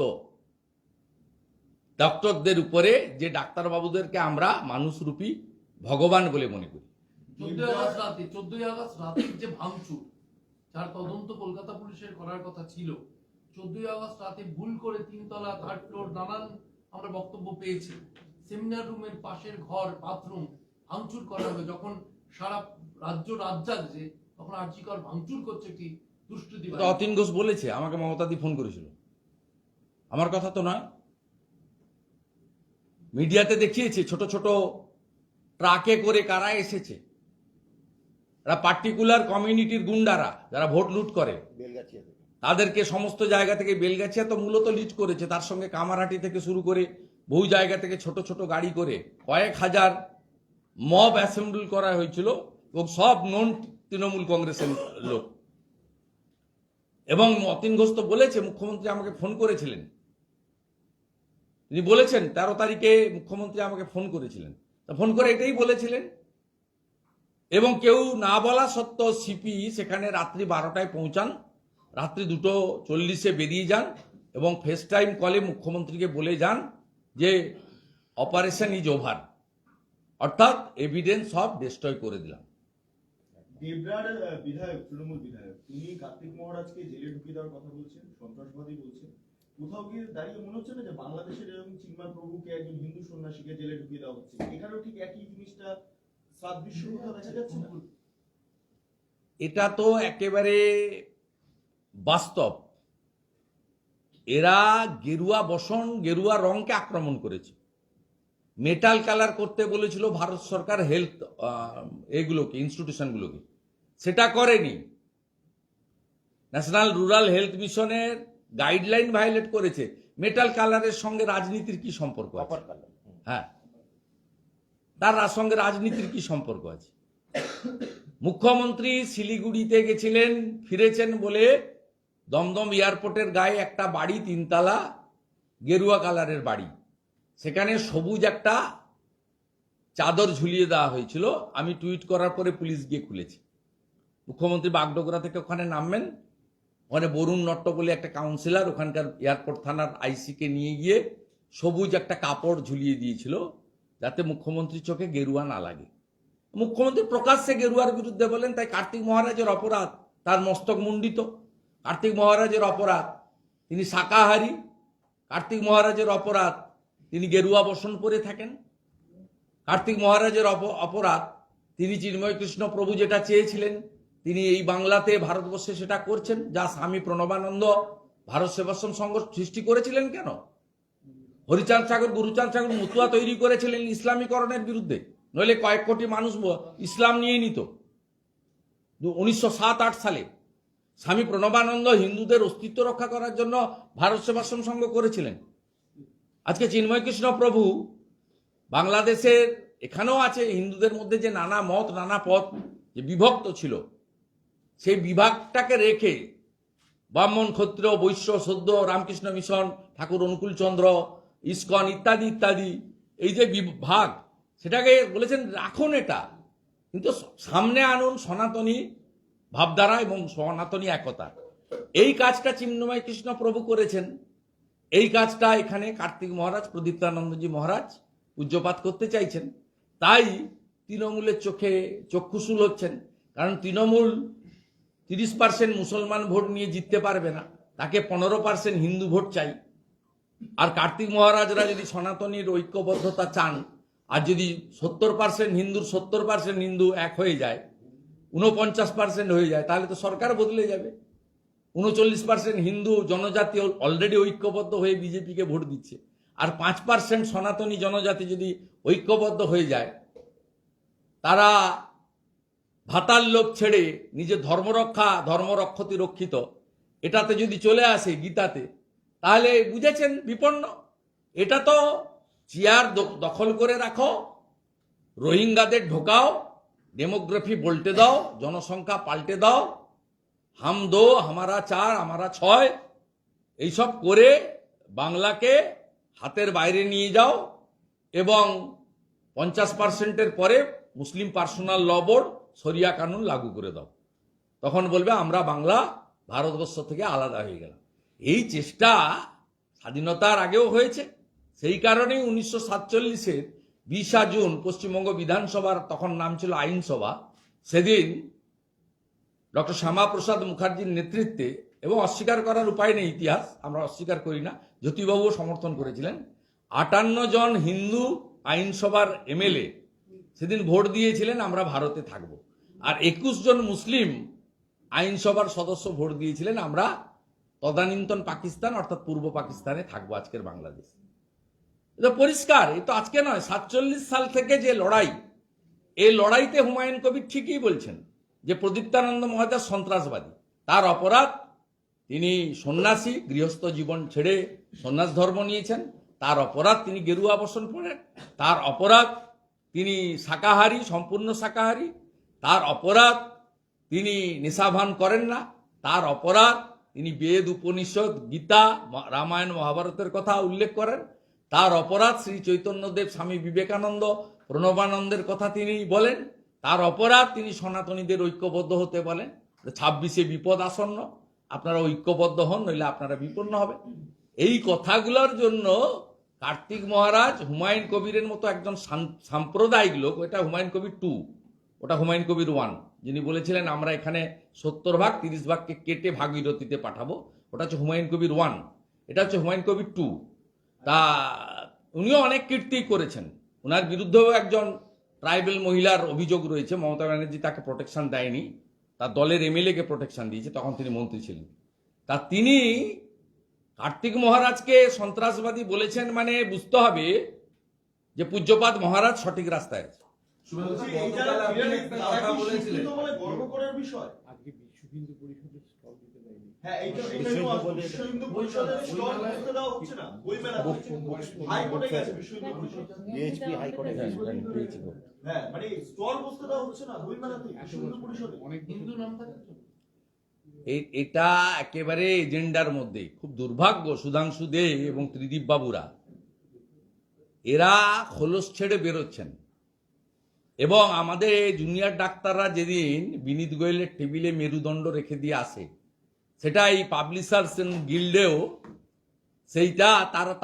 ডক্টরদের উপরে, যে ডাক্তারবাবুদেরকে আমরা মানুষরূপী ভগবান বলে মনে করি। 14ই আগস্ট রাতের যে ভাঙচুর, যার তদন্ত কলকাতা পুলিশের করার কথা ছিল, 14ই আগস্ট রাতে ভুল করে 3 তলা 3rd ফ্লোর নানান আমরা বক্তব্য পেয়েছি, সেমিনার রুমের পাশের ঘর, বাথরুম ভাঙচুর করা হবে। যখন সারা রাজ্য রাজ্জাগছে তখন আর্জিকর ভাঙচুর করছে কি দুষ্কৃতী। অতীন ঘোষ বলেছে, আমাকে মমতাদি ফোন করেছিল, আমার কথা তো নয়। মিডিয়াতে দেখিয়েছে ছোট ছোট ট্রাকে করে কারা এসেছে, এরা পার্টিকুলার কমিউনিটির গুন্ডারা যারা ভোট লুট করে, তাদেরকে সমস্ত জায়গা থেকে, বেলগাছিয়া তো মূলত লিড করেছে, তার সঙ্গে কামারহাটি থেকে শুরু করে বহু জায়গা থেকে ছোট ছোট গাড়ি করে কয়েক হাজার মব অ্যাসেম্বল করা হয়েছিল এবং সব নন তৃণমূল কংগ্রেসের লোক। এবং অতীন ঘোষ তো বলেছে, মুখ্যমন্ত্রী আমাকে ফোন করেছিলেন, তিনি বলেছেন 13 তারিখে মুখ্যমন্ত্রী আমাকে ফোন করেছিলেন, তা ফোন করে এটাই বলেছিলেন। এবং কেউ না বলা সত্ত্বেও সিপি সেখানে রাত্রি 12টায় পৌঁছান, রাত্রি 2:40 বেরিয়ে যান এবং ফেস টাইম কলে মুখ্যমন্ত্রীকে বলে যান যে অপারেশন ইজ ওভার, অর্থাৎ এভিডেন্স সব ডিস্ট্রয় করে দিলাম। দেবরার বিধায়ক, তৃণমূল বিধায়ক, তিনি কার্তিক মহারাজকে জেলে ঢুকিয়ে দেওয়ার কথা বলছেন, সন্ত্রাসবাদী বলছেন। কোথাও গিয়ে দাঁড়িয়ে মনে হচ্ছে না যে বাংলাদেশের এরকম চিন্ময় প্রভুকে, একজন হিন্দু সন্ন্যাসীকে জেলে ঢুকিয়ে দেওয়া হচ্ছে? এখানেও ঠিক একই জিনিসটা সাদৃশ্য কোথাও দেখা যাচ্ছে না? এটা তো একেবারে বাস্তব। এরা গেরুয়া বসন, গেরুয়া রংকে আক্রমণ করেছে। মেটাল কালার করতে বলেছিল ভারত সরকার হেলথ এগুলোকে, ইনস্টিটিউশনগুলোকে, সেটা করেনি। ন্যাশনাল রুরাল হেলথ মিশনের গাইডলাইন ভায়োলেট করেছে। মেটাল কালারের সঙ্গে রাজনীতির কি সম্পর্ক আছে? হ্যাঁ, তার সঙ্গে রাজনীতির কি সম্পর্ক আছে? মুখ্যমন্ত্রী শিলিগুড়িতে গেছিলেন, ফিরেছেন বলে দমদম এয়ারপোর্টের গায়ে একটা বাড়ি, 3 তলা, গেরুয়া কালারের বাড়ি, সেখানে সবুজ একটা চাদর ঝুলিয়ে দেওয়া হয়েছিল। আমি টুইট করার পরে পুলিশ গিয়ে খুলেছে। মুখ্যমন্ত্রী বাগডোগরা থেকে ওখানে নামবেন, ওখানে বরুণ নট্ট বলে একটা কাউন্সিলর ওখানকার এয়ারপোর্ট থানার আইসিকে নিয়ে গিয়ে সবুজ একটা কাপড় ঝুলিয়ে দিয়েছিল যাতে মুখ্যমন্ত্রীর চোখে গেরুয়া না লাগে। মুখ্যমন্ত্রী প্রকাশ্যে গেরুয়ার বিরুদ্ধে বলেন, তাই কার্তিক মহারাজের অপরাধ, তার মস্তক মুন্ডিত। কার্তিক মহারাজের অপরাধ, তিনি শাকাহারী। কার্তিক মহারাজের অপরাধ, তিনি গেরুয়া বসন পরে থাকেন। কার্তিক মহারাজের অপরাধ, তিনি চিন্ময় কৃষ্ণ প্রভু যেটা চেয়েছিলেন তিনি এই বাংলাতে, ভারতবর্ষে সেটা করছেন, যা স্বামী প্রণবানন্দ ভারত সেবাশ্রম সংঘ সৃষ্টি করেছিলেন। কেন হরিচাঁদ সাগর, গুরুচাঁদ সাগর মতুয়া তৈরি করেছিলেন ইসলামীকরণের বিরুদ্ধে, নইলে কয়েক কোটি মানুষ ইসলাম নিয়ে নিত। 1907-8 সালে স্বামী প্রণবানন্দ হিন্দুদের অস্তিত্ব রক্ষা করার জন্য ভারত সেবাশ্রম সংঘ করেছিলেন। আজকে চিন্ময় কৃষ্ণ প্রভু বাংলাদেশের, এখানেও আছে হিন্দুদের মধ্যে যে নানা মত, নানা পথ যে বিভক্ত ছিল, সেই বিভাগটাকে রেখে ব্রাহ্মণ, ক্ষত্রিয়, বৈশ্য, সদ্য, রামকৃষ্ণ মিশন, ঠাকুর অনুকূল চন্দ্র, ইস্কন ইত্যাদি ইত্যাদি, এই যে বিভাগ, সেটাকে বলেছেন রাখুন এটা, কিন্তু সামনে আনুন সনাতনী ভাবধারা এবং সনাতনী একতা। এই কাজটা চিন্ময় কৃষ্ণ প্রভু করেছেন। এই কাজটা এখানে কার্তিক মহারাজ, প্রদীপ্তানন্দজি মহারাজ পূজ্যপাত করতে চাইছেন। তাই তৃণমূলের চোখে চক্ষুশূল হচ্ছেন, কারণ তৃণমূল 30% মুসলমান ভোট নিয়ে জিততে পারবে না, তাকে 15% হিন্দু ভোট চাই। আর কার্তিক মহারাজরা যদি সনাতনীর ঐক্যবদ্ধতা চান, আর যদি 70% হিন্দুর 70% হিন্দু এক হয়ে যায়, 49% হয়ে যায়, তাহলে তো সরকার বদলে যাবে। 39% হিন্দু জনজাতি অলরেডি ঐক্যবদ্ধ হয়ে বিজেপিকে ভোট দিচ্ছে, আর 5% সনাতনী জনজাতি যদি ঐক্যবদ্ধ হয়ে যায়, তারা ভাতার লোভ ছেড়ে নিজের ধর্মরক্ষতি রক্ষিত এটাতে যদি চলে আসে গীতাতে, তাহলে বুঝেছেন বিপন্ন। এটা তো চেয়ার দখল করে রাখো, রোহিঙ্গাদের ঢোকাও, ডেমোগ্রাফি বলতে দাও, জনসংখ্যা পাল্টে দাও, হাম দো হামারা চার আমারা ছয়, এইসব করে বাংলাকে হাতের বাইরে নিয়ে যাও এবং 50% পরে মুসলিম পার্সোনাল ল বোর্ড শরিয়া কানুন লাগু করে দাও। তখন বলবে আমরা বাংলা ভারতবর্ষ থেকে আলাদা হয়ে গেলাম। এই চেষ্টা স্বাধীনতার আগেও হয়েছে। সেই কারণেই 1947-এর 20 জুন পশ্চিমবঙ্গ বিধানসভার, তখন নাম ছিল আইনসভা, সেদিন ডক্টর শ্যামাপ্রসাদ মুখার্জির নেতৃত্বে, এবং অস্বীকার করার উপায় নেই, ইতিহাস আমরা অস্বীকার করি না, জ্যোতিবাবুও সমর্থন করেছিলেন, 58 জন হিন্দু আইনসভার এমএলএ সেদিন ভোট দিয়েছিলেন আমরা ভারতে থাকব, আর 21 জন মুসলিম আইনসভার সদস্য ভোট দিয়েছিলেন আমরা তদানীন্তন পাকিস্তান অর্থাৎ পূর্ব পাকিস্তানে থাকবো, আজকের বাংলাদেশ। এটা পরিষ্কার, এই তো আজকে নয়, 47 সাল থেকে যে লড়াই, এই লড়াইতে হুমায়ুন কবির ঠিকই বলছেন যে প্রদীপ্তানন্দ মহারাজ সন্ত্রাসবাদী। তার অপরাধ, তিনি সন্ন্যাসী, গৃহস্থ জীবন ছেড়ে সন্ন্যাস ধর্ম নিয়েছেন। তার অপরাধ তিনি গেরুয়া বসন পড়েন। তার অপরাধ তিনি শাকাহারী, সম্পূর্ণ শাকাহারী। তার অপরাধ তিনি নেশাভান করেন না। তার অপরাধ তিনি বেদ, উপনিষদ, গীতা, রামায়ণ, মহাভারতের কথা উল্লেখ করেন। তার অপরাধ শ্রী চৈতন্যদেব, স্বামী বিবেকানন্দ, প্রণবানন্দের কথা তিনি বলেন। তার অপরাধ তিনি সনাতনীদের ঐক্যবদ্ধ হতে বলেন। 26-এ বিপদ আসন্ন, আপনারা ঐক্যবদ্ধ হন, নইলে আপনারা বিপন্ন হবে। এই কথাগুলোর জন্য কার্তিক মহারাজ হুমায়ুন কবিরের মতো একজন সাম্প্রদায়িক লোক, এটা হুমায়ুন কবির 2, ওটা হুমায়ুন কবির 1, যিনি বলেছিলেন আমরা এখানে 70 ভাগ 30 ভাগকে কেটে ভাগীরথীতে পাঠাবো, ওটা হচ্ছে হুমায়ুন কবির 1, এটা হচ্ছে হুমায়ুন কবির 2। তা উনিও অনেক কীর্তি করেছেন। ওনার বিরুদ্ধেও একজন ট্রাইবেল মহিলার অভিযোগ রয়েছে, মমতা ব্যানার্জি তাকে প্রোটেকশন দেয়নি, তার দলের এমএলএ-কে প্রোটেকশন দিয়েছে, তখন তিনি মন্ত্রী ছিলেন। তা তিনি কার্তিক মহারাজকে সন্ত্রাসবাদী বলেছেন, মানে বুঝতে হবে যে পূজ্যপাদ মহারাজ সঠিক রাস্তায় আছে। বলছি, এই যারা ছিলেন, তারা কি শিক্ষিত বলে গর্ব করার বিষয়? আজকে বিশ্ব হিন্দু পরিষদের স্টল দিতে দেয়নি। হ্যাঁ, এইটা বিশ্ব হিন্দু পরিষদের স্টল বসতে দেওয়া হচ্ছে না, বইমেলা হচ্ছে। হাইকোর্টে গেছে বিশ্ব হিন্দু পরিষদ, বিএইচপি হাইকোর্টে হ্যাঁ, মানে স্টল বসতে দেওয়া হচ্ছে না বইমেলাতে বিশ্ব হিন্দু পরিষদে। অনেক হিন্দু নাম থাকে তো। এটা একেবারে এজেন্ডার মধ্যে। খুব দুর্ভাগ্য সুধাংশু দে এবং ত্রিদীপ বাবুরা, এরা খোলস ছেড়ে বেরোচ্ছেন। এবং আমাদের জুনিয়র ডাক্তাররা যেদিন বিনীত গোয়েলের টেবিলে মেরুদণ্ড রেখে দিয়ে আসে, সেটা এই পাবলিশার্স গিল্ডেও সেইটা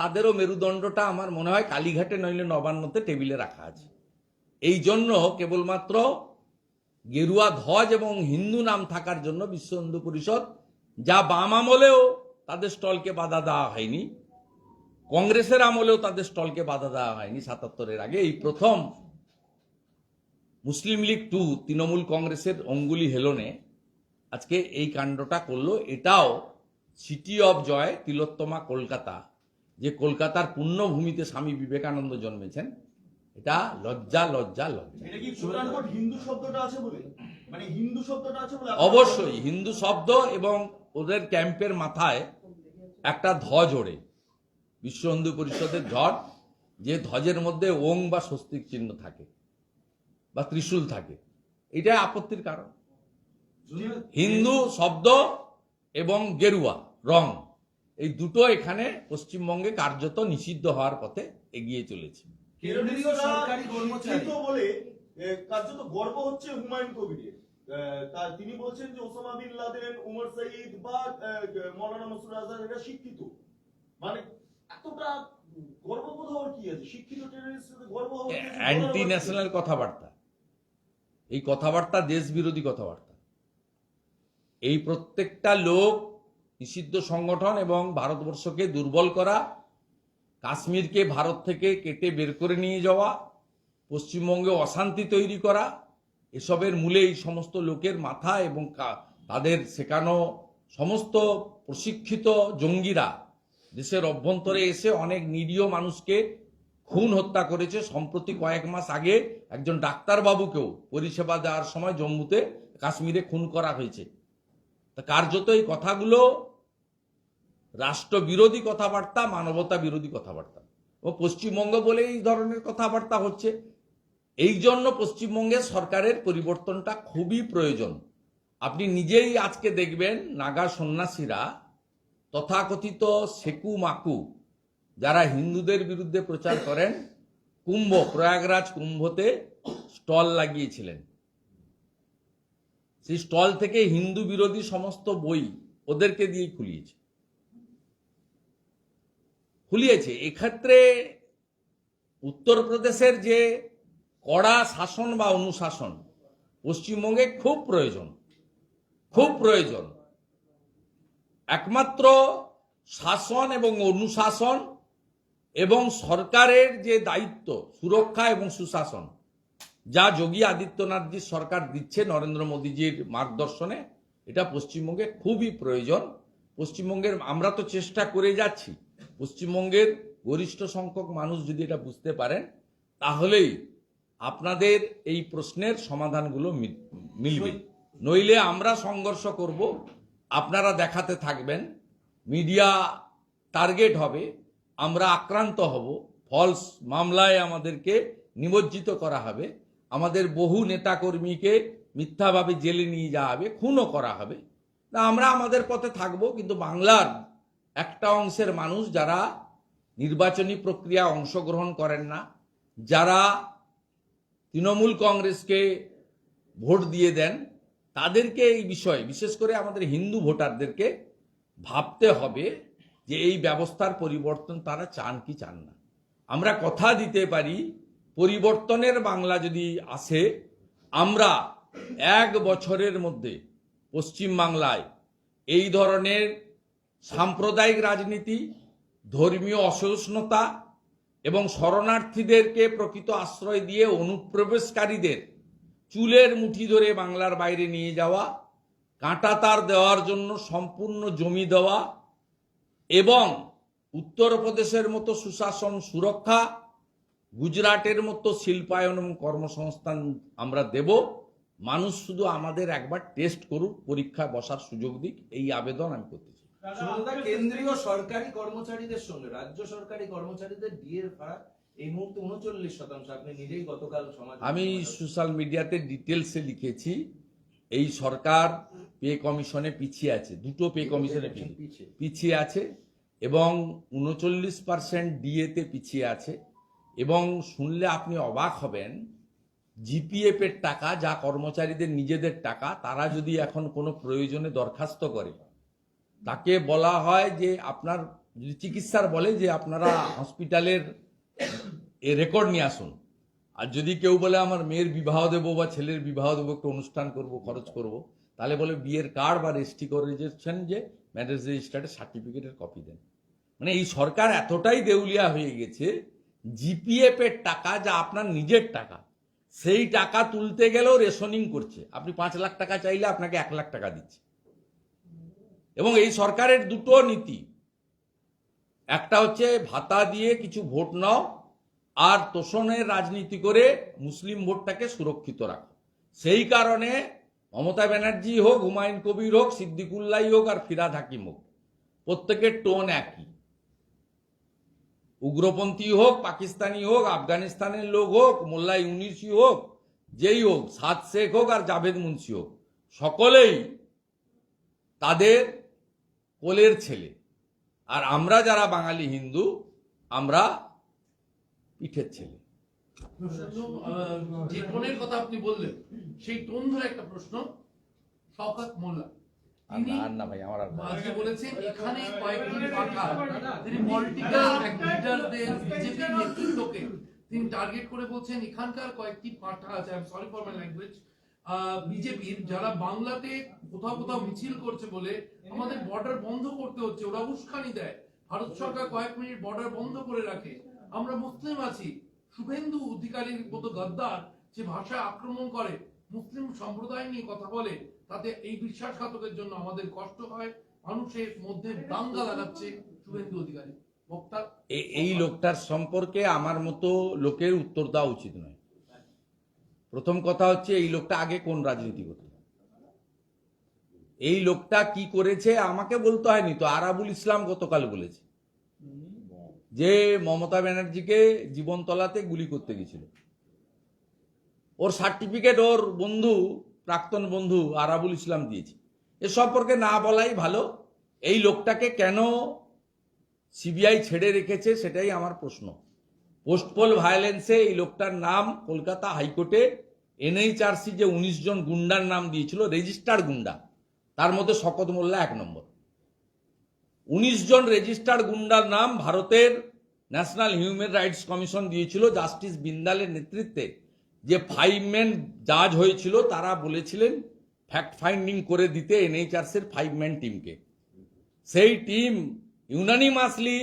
তাদেরও মেরুদণ্ডটা আমার মনে হয় কালীঘাটে নইলে নবান্নতে টেবিলে রাখা আছে। এই জন্য কেবলমাত্র গেরুয়া ধ্বজ এবং হিন্দু নাম থাকার জন্য বিশ্ব হিন্দু পরিষদ, যা বাম আমলেও তাদের স্টলকে বাধা দেওয়া হয়নি, কংগ্রেসের আমলেও তাদের স্টলকে বাধা দেওয়া হয়নি 77-এর আগে, এই প্রথম মুসলিম লীগ 2 তৃণমূল কংগ্রেসের অঙ্গুলি হেলনে আজকে এই কাণ্ডটা করলো। এটাও সিটি অফ জয়, তিলোত্তমা কলকাতা, যে কলকাতার পুণ্যভূমিতে স্বামী বিবেকানন্দ জন্মেছেন, এটা লজ্জা লজ্জা লজ্জা। এটা কি কোটানকোট হিন্দু শব্দটা আছে বলে, মানে হিন্দু শব্দটা আছে বলে? অবশ্যই হিন্দু শব্দ, এবং ওদের ক্যাম্পের মাথায় একটা ধ্বজ ওড়ে, বিশ্ব হিন্দু পরিষদের ধ্বজ, যে ধ্বজের মধ্যে ওং বা স্বস্তিক চিহ্ন থাকে বা ত্রিশূল থাকে। এটাই আপত্তির কারণ। হিন্দু শব্দ এবং গেরুয়া রং, এই দুটো এখানে পশ্চিমবঙ্গে কার্যত নিষিদ্ধ হওয়ার পথে এগিয়ে চলেছে। কেন্দ্রীয় সরকারি কর্মচারী শিক্ষিত বলে কার্যত গর্ব হচ্ছে হুমায়ুন কবিরের। তিনি বলছেন যে ওসামা বিন লাদেন, উমর সঈদ বা মৌলানা মাসুদ আজহার এরা শিক্ষিত, মানে এতটা গর্ববোধ হওয়ার কি আছে? শিক্ষিত টেররিস্টদের গর্ব হওয়ার কি আছে? অ্যান্টি ন্যাশনাল কথাবার্তা, এই কথাবার্তা দেশ বিরোধী কথাবার্তা। এই প্রত্যেকটা লোক নিষিদ্ধ সংগঠন এবং ভারতবর্ষকে দুর্বল করা, কাশ্মীরকে ভারত থেকে কেটে বের করে নিয়ে যাওয়া, পশ্চিমবঙ্গে অশান্তি তৈরি করা, এসবের মূলে এই সমস্ত লোকের মাথা এবং তাদের শেখানো সমস্ত প্রশিক্ষিত জঙ্গিরা দেশের অভ্যন্তরে এসে অনেক নিরীহ মানুষকে খুন হত্যা করেছে। সম্প্রতি কয়েক মাস আগে একজন ডাক্তারবাবুকেও পরিষেবা দেওয়ার সময় জম্মুতে কাশ্মীরে খুন করা হয়েছে। তা কার্যত এই কথাগুলো রাষ্ট্রবিরোধী কথাবার্তা, মানবতা বিরোধী কথাবার্তা। ও পশ্চিমবঙ্গ বলে এই ধরনের কথাবার্তা হচ্ছে। এই জন্য পশ্চিমবঙ্গের সরকারের পরিবর্তনটা খুবই প্রয়োজন। আপনি নিজেই আজকে দেখবেন নাগা সন্ন্যাসীরা, তথাকথিত সেকু মাকু, যারা হিন্দুদের বিরুদ্ধে প্রচার করেন, প্রয়াগরাজ কুম্ভতে স্টল লাগিয়েছিলেন। সেই স্টল থেকে হিন্দু বিরোধী সমস্ত বই ওদেরকে দিয়ে খুলিয়েছে। এক্ষেত্রে উত্তরপ্রদেশের যে কড়া শাসন বা অনুশাসন পশ্চিমবঙ্গে খুব প্রয়োজন। একমাত্র শাসন এবং অনুশাসন এবং সরকারের যে দায়িত্ব সুরক্ষা এবং সুশাসন, যা যোগী আদিত্যনাথজির সরকার দিচ্ছে নরেন্দ্র মোদীজির মার্গদর্শনে, এটা পশ্চিমবঙ্গে খুবই প্রয়োজন। পশ্চিমবঙ্গের আমরা তো চেষ্টা করে যাচ্ছি। পশ্চিমবঙ্গের গরিষ্ঠ সংখ্যক মানুষ যদি এটা বুঝতে পারেন, তাহলেই আপনাদের এই প্রশ্নের সমাধানগুলো মিলবে। নইলে আমরা সংঘর্ষ করব, আপনারা দেখাতে থাকবেন, মিডিয়া টার্গেট হবে, আমরা আক্রান্ত হব, ফলস মামলায় আমাদেরকে নিমজ্জিত করা হবে, আমাদের বহু নেতাকর্মীকে মিথ্যাভাবে জেলে নিয়ে যাওয়া হবে, খুনও করা হবে। তা আমরা আমাদের পথে থাকব, কিন্তু বাংলার একটা অংশের মানুষ যারা নির্বাচনী প্রক্রিয়া অংশগ্রহণ করেন না, যারা তৃণমূল কংগ্রেসকে ভোট দিয়ে দেন, তাদেরকে এই বিষয়ে, বিশেষ করে আমাদের হিন্দু ভোটারদেরকে ভাবতে হবে যে এই ব্যবস্থার পরিবর্তন তারা চান কি চান না। আমরা কথা দিতে পারি, পরিবর্তনের বাংলা যদি আসে, আমরা 1 বছরের মধ্যে পশ্চিমবাংলায় এই ধরনের সাম্প্রদায়িক রাজনীতি, ধর্মীয় অসহিষ্ণুতা এবং শরণার্থীদেরকে প্রকৃত আশ্রয় দিয়ে অনুপ্রবেশকারীদের চুলের মুঠি ধরে বাংলার বাইরে নিয়ে যাওয়া, কাঁটাতার দেওয়ার জন্য সম্পূর্ণ জমি দেওয়া এবং উত্তরপ্রদেশের মতো সুশাসন সুরক্ষা, গুজরাটের মতো শিল্পায়ন এবং কর্মসংস্থান আমরা দেব। মানুষ শুধু আমাদের একবার টেস্ট করুক, পরীক্ষায় বসার সুযোগ দিক, এই আবেদন আমি করতে চাই। সুমনদা, কেন্দ্রীয় সরকারি কর্মচারীদের সঙ্গে রাজ্য সরকারি কর্মচারীদের ডিএর ভাড়া এই মুহূর্তে 39%। আপনি নিজেই গতকাল সমাজ, আমি সোশ্যাল মিডিয়াতে ডিটেলসে লিখেছি, এই সরকার পে কমিশনে পিছিয়ে আছে, 2টো পে কমিশনে পিছিয়ে আছে এবং 39% ডিএতে পিছিয়ে আছে। এবং শুনলে আপনি অবাক হবেন, জিপিএফ এর টাকা, যা কর্মচারীদের নিজেদের টাকা, তারা যদি এখন কোনো প্রয়োজনে দরখাস্ত করে, তাকে বলা হয় যে আপনার যদি চিকিৎসার বলে যে আপনারা হসপিটালের রেকর্ড নিয়ে আসুন। আর যদি কেউ বলে আমার মেয়ের বিবাহ দেবো বা ছেলের বিবাহ দেবো, একটু অনুষ্ঠান করব, খরচ করব, তাহলে বলে বিয়ের কার্ড বা রেজিস্ট্রি করেছেন যে ম্যারেজ রেজিস্টার্ডের সার্টিফিকেটের কপি দেন। মানে এই সরকার এতটাই দেউলিয়া হয়ে গেছে, জিপিএফ এর টাকা, যা আপনার নিজের টাকা, সেই টাকা তুলতে গেলেও রেশনিং করছে। আপনি 5 লাখ টাকা চাইলে আপনাকে 1 লাখ টাকা দিচ্ছে। এবং এই সরকারের 2টো নীতি, একটা হচ্ছে ভাতা দিয়ে কিছু ভোট নাও, আর তোষণের রাজনীতি করে মুসলিম ভোটটাকে সুরক্ষিত রাখো। সেই কারণে মমতা ব্যানার্জি হোক, হুমায়ুন কবির হোক, সিদ্দিকুল্লাহ হোক আর ফিরহাদ হাকিম হোক, প্রত্যেকের টোন একই। উগ্রপন্থী হোক, পাকিস্তানি হোক, আফগানিস্তানের লোক হোক, মোল্লা ইউনিসি হোক, যেই হোক, সাদ শেখ হোক আর জাভেদ মুন্সি হোক, সকলেই তাদের কোলের ছেলে। আর আমরা যারা বাঙালি হিন্দু, আমরা পিঠের ছেলে। যে টোনের কথা আপনি বললেন, সেই টোন ধরে একটা প্রশ্ন। শওকত মোল্লা আর না ভাই, আমার আজকে বলেছেন এখানে কয়েকটি পাঠা, তিনি পলিটিক্যাল লিডারদের, বিজেপির নেতৃত্বকে তিনি টার্গেট করে বলছেন এখানকার কয়েকটি পাঠা আছে, I am sorry for my language, বিজেপির, যারা বাংলাতে কোথাও কোথাও মিছিল করছে বলে আমাদের বর্ডার বন্ধ করতে হচ্ছে, ওরা উস্কানি দেয়। ভারত সরকার কয়েক মিনিট বর্ডার বন্ধ করে রাখে। আমরা মুসলিম আছি, শুভেন্দু অধিকারীর মতো গদ্দার যে ভাষায় আক্রমণ করে, মুসলিম সম্প্রদায় নিয়ে কথা বলে, তাতে এই বিশ্বাসঘাতকের জন্য আমাদের কষ্ট হয়। মানুষের মধ্যে দাঙ্গা লাগাচ্ছে শুভেন্দু অধিকারী। বক্তা এই লোকটার সম্পর্কে আমার মতো লোকের উত্তর দেওয়া উচিত নয়। প্রথম কথা হচ্ছে এই লোকটা আগে কোন রাজনীতি করত, এই লোকটা কি করেছে আমাকে বলতে হয়নি তো, আরাবুল ইসলাম গতকাল বলেছে যে মমতা ব্যানার্জিকে জীবনতলাতে গুলি করতে গেছিল। ওর সার্টিফিকেট ওর বন্ধু, প্রাক্তন বন্ধু আরাবুল ইসলাম দিয়েছে। এ সম্পর্কে না বলাই ভালো। এই লোকটাকে কেন সিবিআই ছেড়ে রেখেছে সেটাই আমার প্রশ্ন। পোস্টপোল ভায়োলেন্সে এই লোকটার নাম কলকাতা হাইকোর্টে এনএইচআরসি যে 19 জন গুন্ডার নাম দিয়েছিল, রেজিস্টার্ড গুন্ডা, তার মধ্যে শকত মোল্লা 1 নম্বর। 19 জন রেজিস্টার্ড গুন্ডার নাম ভারতের ন্যাশনাল হিউম্যান রাইটস কমিশন দিয়েছিল জাস্টিস বিন্দালের নেতৃত্বে। যে 5 ম্যান জাজ হয়েছিল তারা বলেছিলেন ফ্যাক্ট ফাইন্ডিং করে দিতে এনএইচআরসির 5 ম্যান টিমকে। সেই টিম ইউনানিমাসলি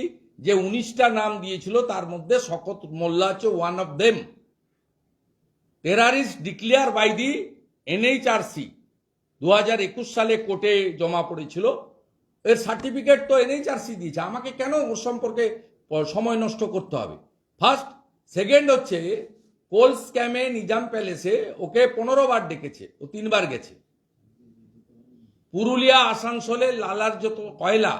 যে 19টা নাম দিয়েছিল তার মধ্যে শকত মোল্লা হচ্ছে one of them. Terrorist declare by the NHRC 2021 সালে কোর্টে জমা পড়েছিল। এর সার্টিফিকেট তো এনএইচআরসি দিয়েছে, আমাকে কেন ওর সম্পর্কে সময় নষ্ট করতে হবে? ফার্স্ট। সেকেন্ড হচ্ছে কোল স্ক্যামে নিজাম প্যালেসে ওকে 15 বার ডেকেছে, ও 3 বার গেছে। পুরুলিয়া আসানসোলে লালার যত কয়লা,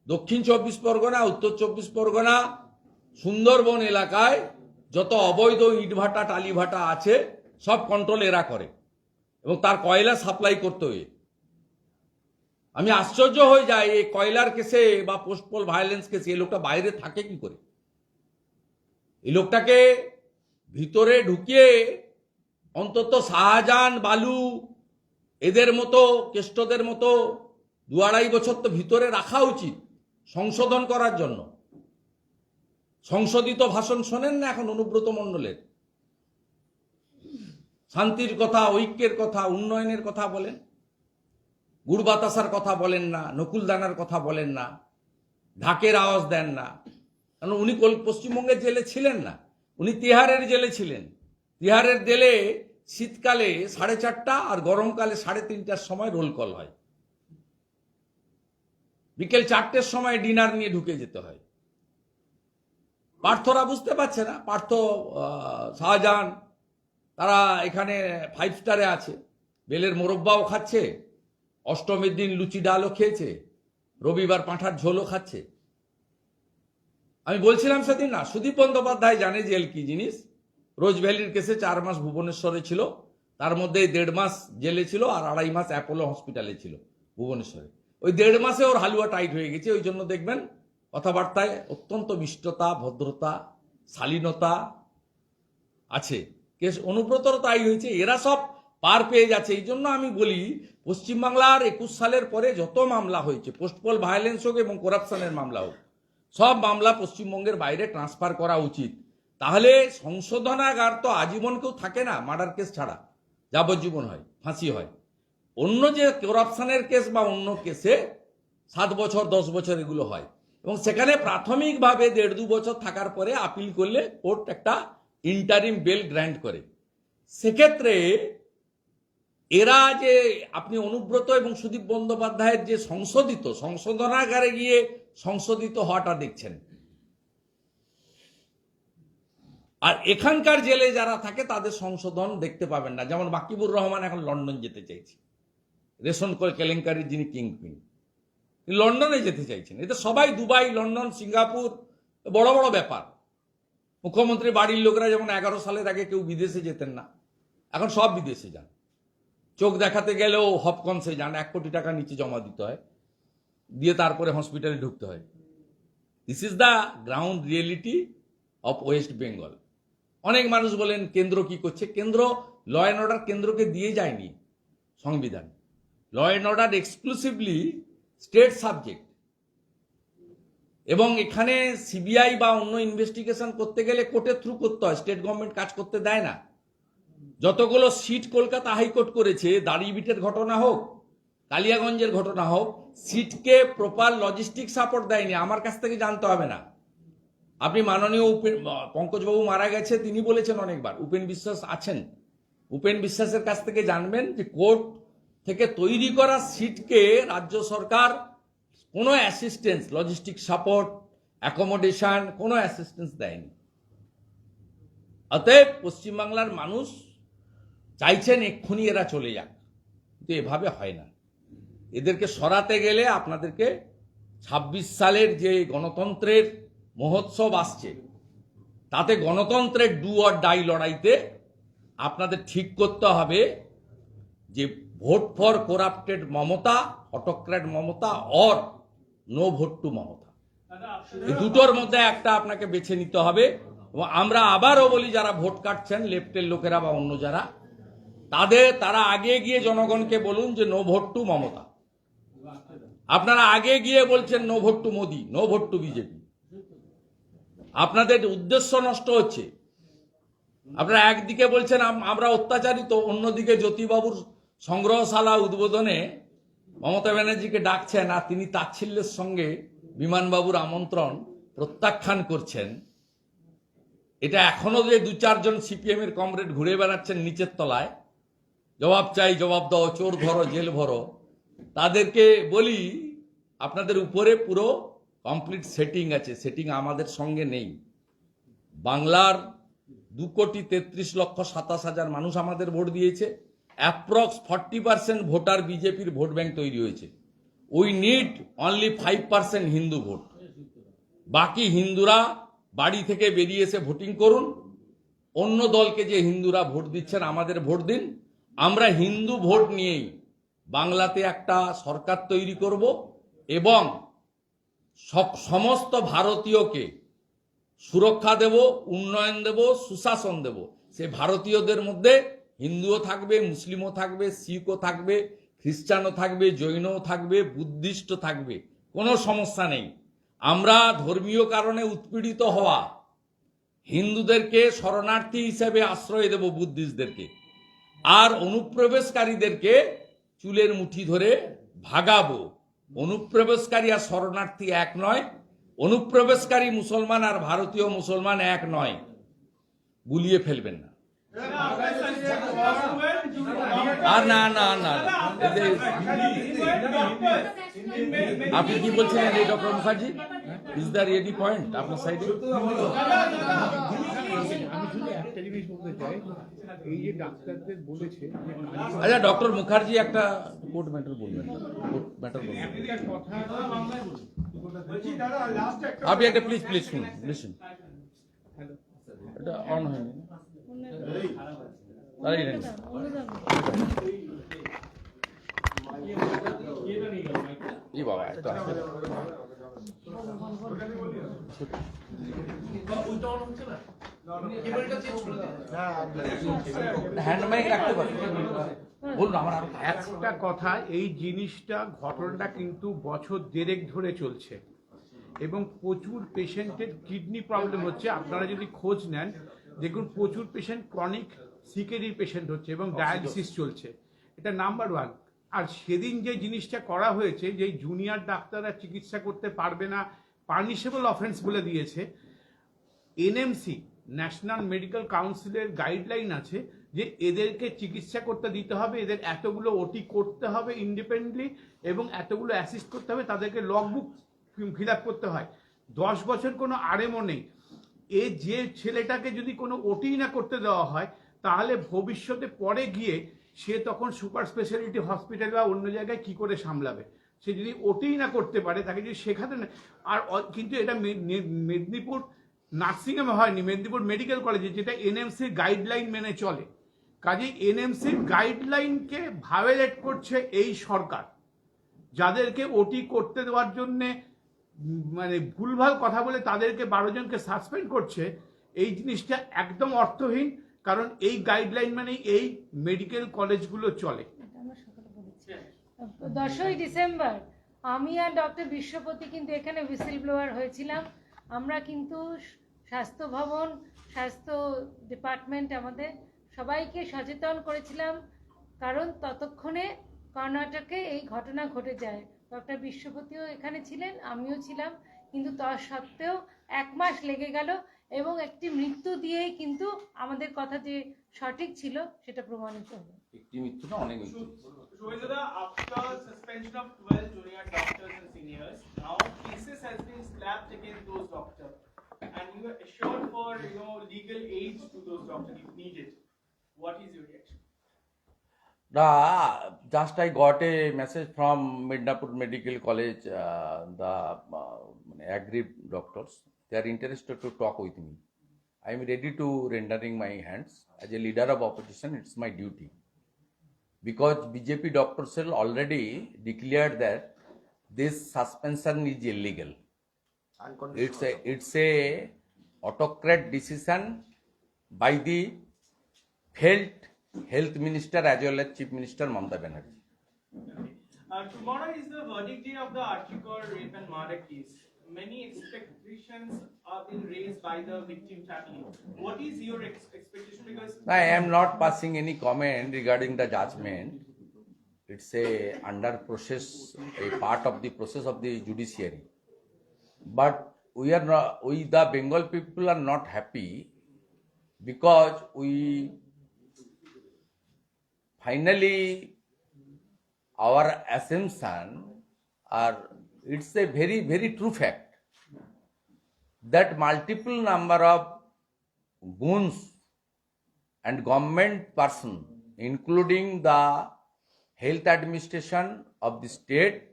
দক্ষিণ 24 পরগনা, উত্তর 24 পরগনা, সুন্দরবন এলাকায় যত অবৈধ ইটভাটা টালিভাটা আছে সব কন্ট্রোল এরা করে এবং তার কয়লা সাপ্লাই করতে হয়ে আমি আশ্চর্য হয়ে যাই এই কয়লার কেসে বা পোস্টপোল ভায়োলেন্স কেসে এই লোকটা বাইরে থাকে কি করে? এই লোকটাকে ভিতরে ঢুকিয়ে অন্তত শাহজাহান, বালু এদের মতো, কেষ্টদের মতো 2-2.5 বছর তো ভিতরে রাখা উচিত সংশোধন করার জন্য। সংশোধিত ভাষণ শোনেন না এখন অনুব্রত মণ্ডলের? শান্তির কথা, ঐক্যের কথা, উন্নয়নের কথা বলেন, গুড় বাতাসার কথা বলেন না, নকুলদানার কথা বলেন না, ঢাকের আওয়াজ দেন না। কারণ উনি পশ্চিমবঙ্গের জেলে ছিলেন না, উনি তিহারের জেলে ছিলেন। তিহারের জেলে শীতকালে 4:30 আর গরমকালে 3:30টার সময় রোল কল হয়। বিকেল 4টের সময় ডিনার নিয়ে ঢুকে যেতে হয়। পার্থরা বুঝতে পারছে না, পার্থ, শাহজাহান তারা এখানে 5 স্টারে আছে, বেলের মোরব্বাও খাচ্ছে, অষ্টমীর দিন লুচি ডালও খেয়েছে, রবিবার পাঁঠার ঝোলও খাচ্ছে। আমি বলছিলাম সেদিন না, সুদীপ বন্দ্যোপাধ্যায় জানে জেল কি জিনিস। রোজ ভ্যালির কেসে 4 মাস ভুবনেশ্বরে ছিল, তার মধ্যে 1.5 মাস জেলে ছিল আর 2.5 মাস অ্যাপোলো হসপিটালে ছিল ভুবনেশ্বরে। ওই 1.5 মাসে ওর হালুয়া টাইট হয়ে গেছে। ওই জন্য দেখবেন কথাবার্তায় অত্যন্ত মিষ্টতা, ভদ্রতা, শালীনতা আছে। কেস অনুব্রতর তাই হয়েছে, এরা সব পার পেয়ে যাচ্ছে। এই জন্য আমি বলি পশ্চিমবাংলার 21 সালের পরে যত মামলা হয়েছে, পোস্টপোল ভায়োলেন্স হোক এবং করাপশনের মামলা হোক, সব মামলা পশ্চিমবঙ্গের বাইরে ট্রান্সফার করা উচিত। তাহলে সংশোধনাগার তো আজীবন কেউ থাকে না, মার্ডার কেস ছাড়া যাবজ্জীবন হয়, ফাঁসি হয়। অন্য যে করাপশনের কেস বা অন্য কেসে 7 বছর 10 বছর এগুলো হয় এবং সেখানে প্রাথমিকভাবে 1.5-2 বছর থাকার পরে আপিল করলে কোর্ট একটা ইন্টারিম বেল গ্র্যান্ট করে। সেক্ষেত্রে এরা যে আপনি অনুব্রত এবং সুদীপ বন্দ্যোপাধ্যায়ের যে সংশোধনাগারে গিয়ে সংশোধিত হওয়াটা দেখছেন, আর এখানকার জেলে যারা থাকে তাদের সংশোধন দেখতে পাবেন না। যেমন বাকিবুর রহমান এখন লন্ডন যেতে চাইছে, রেশন কেলেঙ্কারির যিনি কিংপিন, লন্ডনে যেতে চাইছেন। এতে সবাই দুবাই, লন্ডন, সিঙ্গাপুর, বড় বড় ব্যাপার। মুখ্যমন্ত্রী বাড়ির লোকরা যেমন 11 সালের আগে কেউ বিদেশে যেতেন না, এখন সব বিদেশে যান। চোখ দেখাতে গেলেও হপকনসে যান, 1 কোটি টাকা নিচে জমা দিতে হয়, দিয়ে তারপরে হসপিটালে ঢুকতে হয়। This is the ground reality of West Bengal. অনেক মানুষ বলেন কেন্দ্র কি করছে? কেন্দ্র ল অ্যান্ড অর্ডার কেন্দ্রকে দিয়ে যায়নি সংবিধান। Law and order exclusively state subject এবং এখানে সিবিআই বা অন্য ইনভেস্টিগেশন করতে গেলে কোর্টের থ্রু করতে হয়, স্টেট গভর্নমেন্ট কাজ করতে দেয় না। যতগুলো সিট কলকাতা হাইকোর্ট করেছে, দাড়িভিটের ঘটনা হোক, কালিয়াগঞ্জের ঘটনা হোক, সিটকে প্রপার লজিস্টিক সাপোর্ট দেয়নি। আমার কাছ থেকে জানতে হবে না, আপনি মাননীয় পঙ্কজবাবু মারা গেছে, তিনি বলেছেন অনেকবার, উপেন বিশ্বাস আছেন, উপেন বিশ্বাসের কাছ থেকে জানবেন যে কোর্ট থেকে তৈরি করা সিটকে রাজ্য সরকার কোনো অ্যাসিস্ট্যান্স, লজিস্টিক সাপোর্ট, অ্যাকোমোডেশন, কোনো অ্যাসিস্ট্যান্স দেয়নি। অতএব পশ্চিমবাংলার মানুষ চাইছেন এক্ষুনি এরা চলে যাক, কিন্তু এভাবে হয় না। এদেরকে সরাতে গেলে আপনাদেরকে ২৬ সালের যে গণতন্ত্রের মহোৎসব আসছে, তাতে গণতন্ত্রের ডু অর ডাই লড়াইতে আপনাদের ঠিক করতে হবে যে vote for corrupted Mamata, autocrat Mamata, or no vote to Mamata. এই দুটোর মধ্যে একটা আপনাকে বেছে নিতে হবে। এবং আমরা আবারও বলি, যারা ভোট কাটছেন লেফটের লোকেরা বা অন্য যারা, তারা আগে গিয়ে জনগণকে বলুন যে নো ভোট টু মমতা। আপনারা আগে গিয়ে বলছেন no vote to Modi, no vote to BJP. আপনাদের উদ্দেশ্য নষ্ট হচ্ছে। আপনারা একদিকে বলছেন আমরা অত্যাচারিত, অন্যদিকে জ্যোতিবাবুর সংগ্রহশালা উদ্বোধনে মমতা ব্যানার্জিকে ডাকছেন, আর তিনি তাচ্ছিল্যের সঙ্গে বিমানবাবুর আমন্ত্রণ প্রত্যাখ্যান করছেন। এটা এখনো যে ২-৪ জন সিপিএম এর কমরেড ঘুরে বেড়াচ্ছেন নিচের তলায়, জবাব চাই, জবাব দাও, চোর ধরো, জেল ভরো, তাদেরকে বলি আপনাদের উপরে পুরো কমপ্লিট সেটিং আছে। সেটিং আমাদের সঙ্গে নেই। বাংলার 2,33,27,000 মানুষ আমাদের ভোট দিয়েছে। অ্যাপ্রক্স 40% ভোটার বিজেপির ভোট ব্যাংক তৈরি হয়েছে। We need only 5% Hindu vote. বাকি হিন্দুরা বাড়ি থেকে বেরিয়ে এসে ভোটিং করুন। অন্য দলকে যে হিন্দুরা ভোট দিচ্ছেন, আমাদের ভোট দিন। আমরা হিন্দু ভোট নিয়েই বাংলাতে একটা সরকার তৈরি করব এবং সমস্ত ভারতীয়কে সুরক্ষা দেব, উন্নয়ন দেব, সুশাসন দেব। সে ভারতীয়দের মধ্যে হিন্দুও থাকবে, মুসলিমও থাকবে, শিখও থাকবে, খ্রিস্টানও থাকবে, জৈনও থাকবে, বুদ্ধিস্টও থাকবে, কোনো সমস্যা নেই। আমরা ধর্মীয় কারণে উৎপীড়িত হওয়া হিন্দুদেরকে শরণার্থী হিসেবে আশ্রয় দেব, বুদ্ধিস্টদেরকে, আর অনুপ্রবেশকারীদেরকে চুলের মুঠি ধরে ভাগাবো। অনুপ্রবেশকারী আর শরণার্থী এক নয়। অনুপ্রবেশকারী মুসলমান আর ভারতীয় মুসলমান এক নয়। গুলিয়ে ফেলবেন না। আর না না না, আপনি কি বলছিলেন এই doctor Mukherjee? Is there any point আপনার সাইডে? আমি শুধু একটা জিনিস বলতে চাই, এই যে ডাক্তারদের বলেছে যে আচ্ছা, ডক্টর মুখার্জি একটা কোর্ট ম্যাটার বলবেন। কোর্ট ম্যাটার বলবেন একটা কথা আপনি একটা প্লিজ প্লিজ শুনুন, লিসেন। হ্যালো, এটা অন হয়নি। দাঁড়িয়ে নেন। ই বাবা, এত আসবে না। ওইটা অন হচ্ছে না, কেবলটা চেঞ্জ করে দিন। হ্যান্ড মাইক রাখতে পারেন, বলুন। আমার আরো একটা কথা, এই জিনিসটা ঘটনাটা কিন্তু বছর দেড়েক ধরে চলছে এবং প্রচুর পেশেন্টের কিডনি প্রবলেম হচ্ছে। আপনারা যদি খোঁজ নেন দেখুন, প্রচুর পেশেন্ট ক্রনিক সিকেডির পেশেন্ট হচ্ছে এবং ডায়ালিসিস চলছে। এটা নাম্বার 1। আর সেদিন যে জিনিসটা করা হয়েছে, যে জুনিয়র ডাক্তাররা চিকিৎসা করতে পারবে না, পানিশেবল অফেন্স বলে দিয়েছে। এনএমসি, ন্যাশনাল মেডিকেল কাউন্সিলের গাইডলাইন আছে যে এদেরকে চিকিৎসা করতে দিতে হবে, এদের এতগুলো ওটি করতে হবে ইন্ডিপেন্ডেন্টলি এবং এতগুলো অ্যাসিস্ট করতে হবে, তাদেরকে লগবুক ফিল আপ করতে হয়। 10 বছর কোনো আরএমও নেই। যে ছেলেটাকে যদি কোনো ওটি না করতে দেওয়া হয়, তাহলে ভবিষ্যতে পরে গিয়ে সে তখন সুপার স্পেশালিটি হসপিটাল বা অন্য জায়গায় কি করে সামলাবে? সে যদি ওটি না করতে পারে, তাকে যদি শেখাতে না। আর কিন্তু এটা মেদিনীপুর নার্সিংহোমে হয়নি, মেদিনীপুর মেডিকেল কলেজে, যেটা এনএমসির গাইডলাইন মেনে চলে। কাজেই এনএমসির গাইডলাইনকে ভায়োলেট করছে এই সরকার। যাদেরকে ওটি করতে দেওয়ার জন্যে মানে ভুলভাল কথা বলে তাদেরকে 12 জনকে সাসপেন্ড করছে, এই জিনিসটা একদম অর্থহীন। কারণ এই গাইডলাইন মানে এই মেডিকেল কলেজগুলো চলে। 10ই ডিসেম্বর আমি আর ডক্টর বিশ্বপতি কিন্তু এখানে হুইসেল ব্লোয়ার হয়েছিলাম। আমরা কিন্তু স্বাস্থ্য ভবন, স্বাস্থ্য ডিপার্টমেন্ট আমাদের সবাইকে সচেতন করেছিলাম, কারণ ততক্ষণে কর্ণাটকে এই ঘটনা ঘটে যায়। ডক্টর বিশ্বপতিও এখানে ছিলেন, আমিও ছিলাম, কিন্তু তা সত্ত্বেও 1 মাস লেগে গেল এবং একটি মৃত্যু দিয়েই কিন্তু আমাদের কথা যে সঠিক ছিল সেটা প্রমাণিত হলো। একটি মৃত্যু না, অনেক মৃত্যু। Shobhita, after suspension of 12 junior doctors and seniors, now cases has been slapped against those doctors. legal aid to those doctors if needed. What is your reaction? Just I got a message from Midnapur Medical College, the aggrieved doctors. They are interested to talk with me. I am ready to rendering my hands. As a leader of opposition, it's my duty. Because BJP Dr. Cell already declared that this suspension is illegal. It's a autocrat decision by the failed Health Minister as well as Chief Minister Mamata Banerjee. Tomorrow is the verdict day of the Archicor rape and murder case. Many expectations are being raised by the victim family. What is your expectation? Because I am not passing any comment regarding the judgment. It's a under process, a part of the process of the judiciary. But we the Bengal people are not happy because we finally our assumption are it's a very, very true fact that multiple number of goons and government person, including the health administration of the state,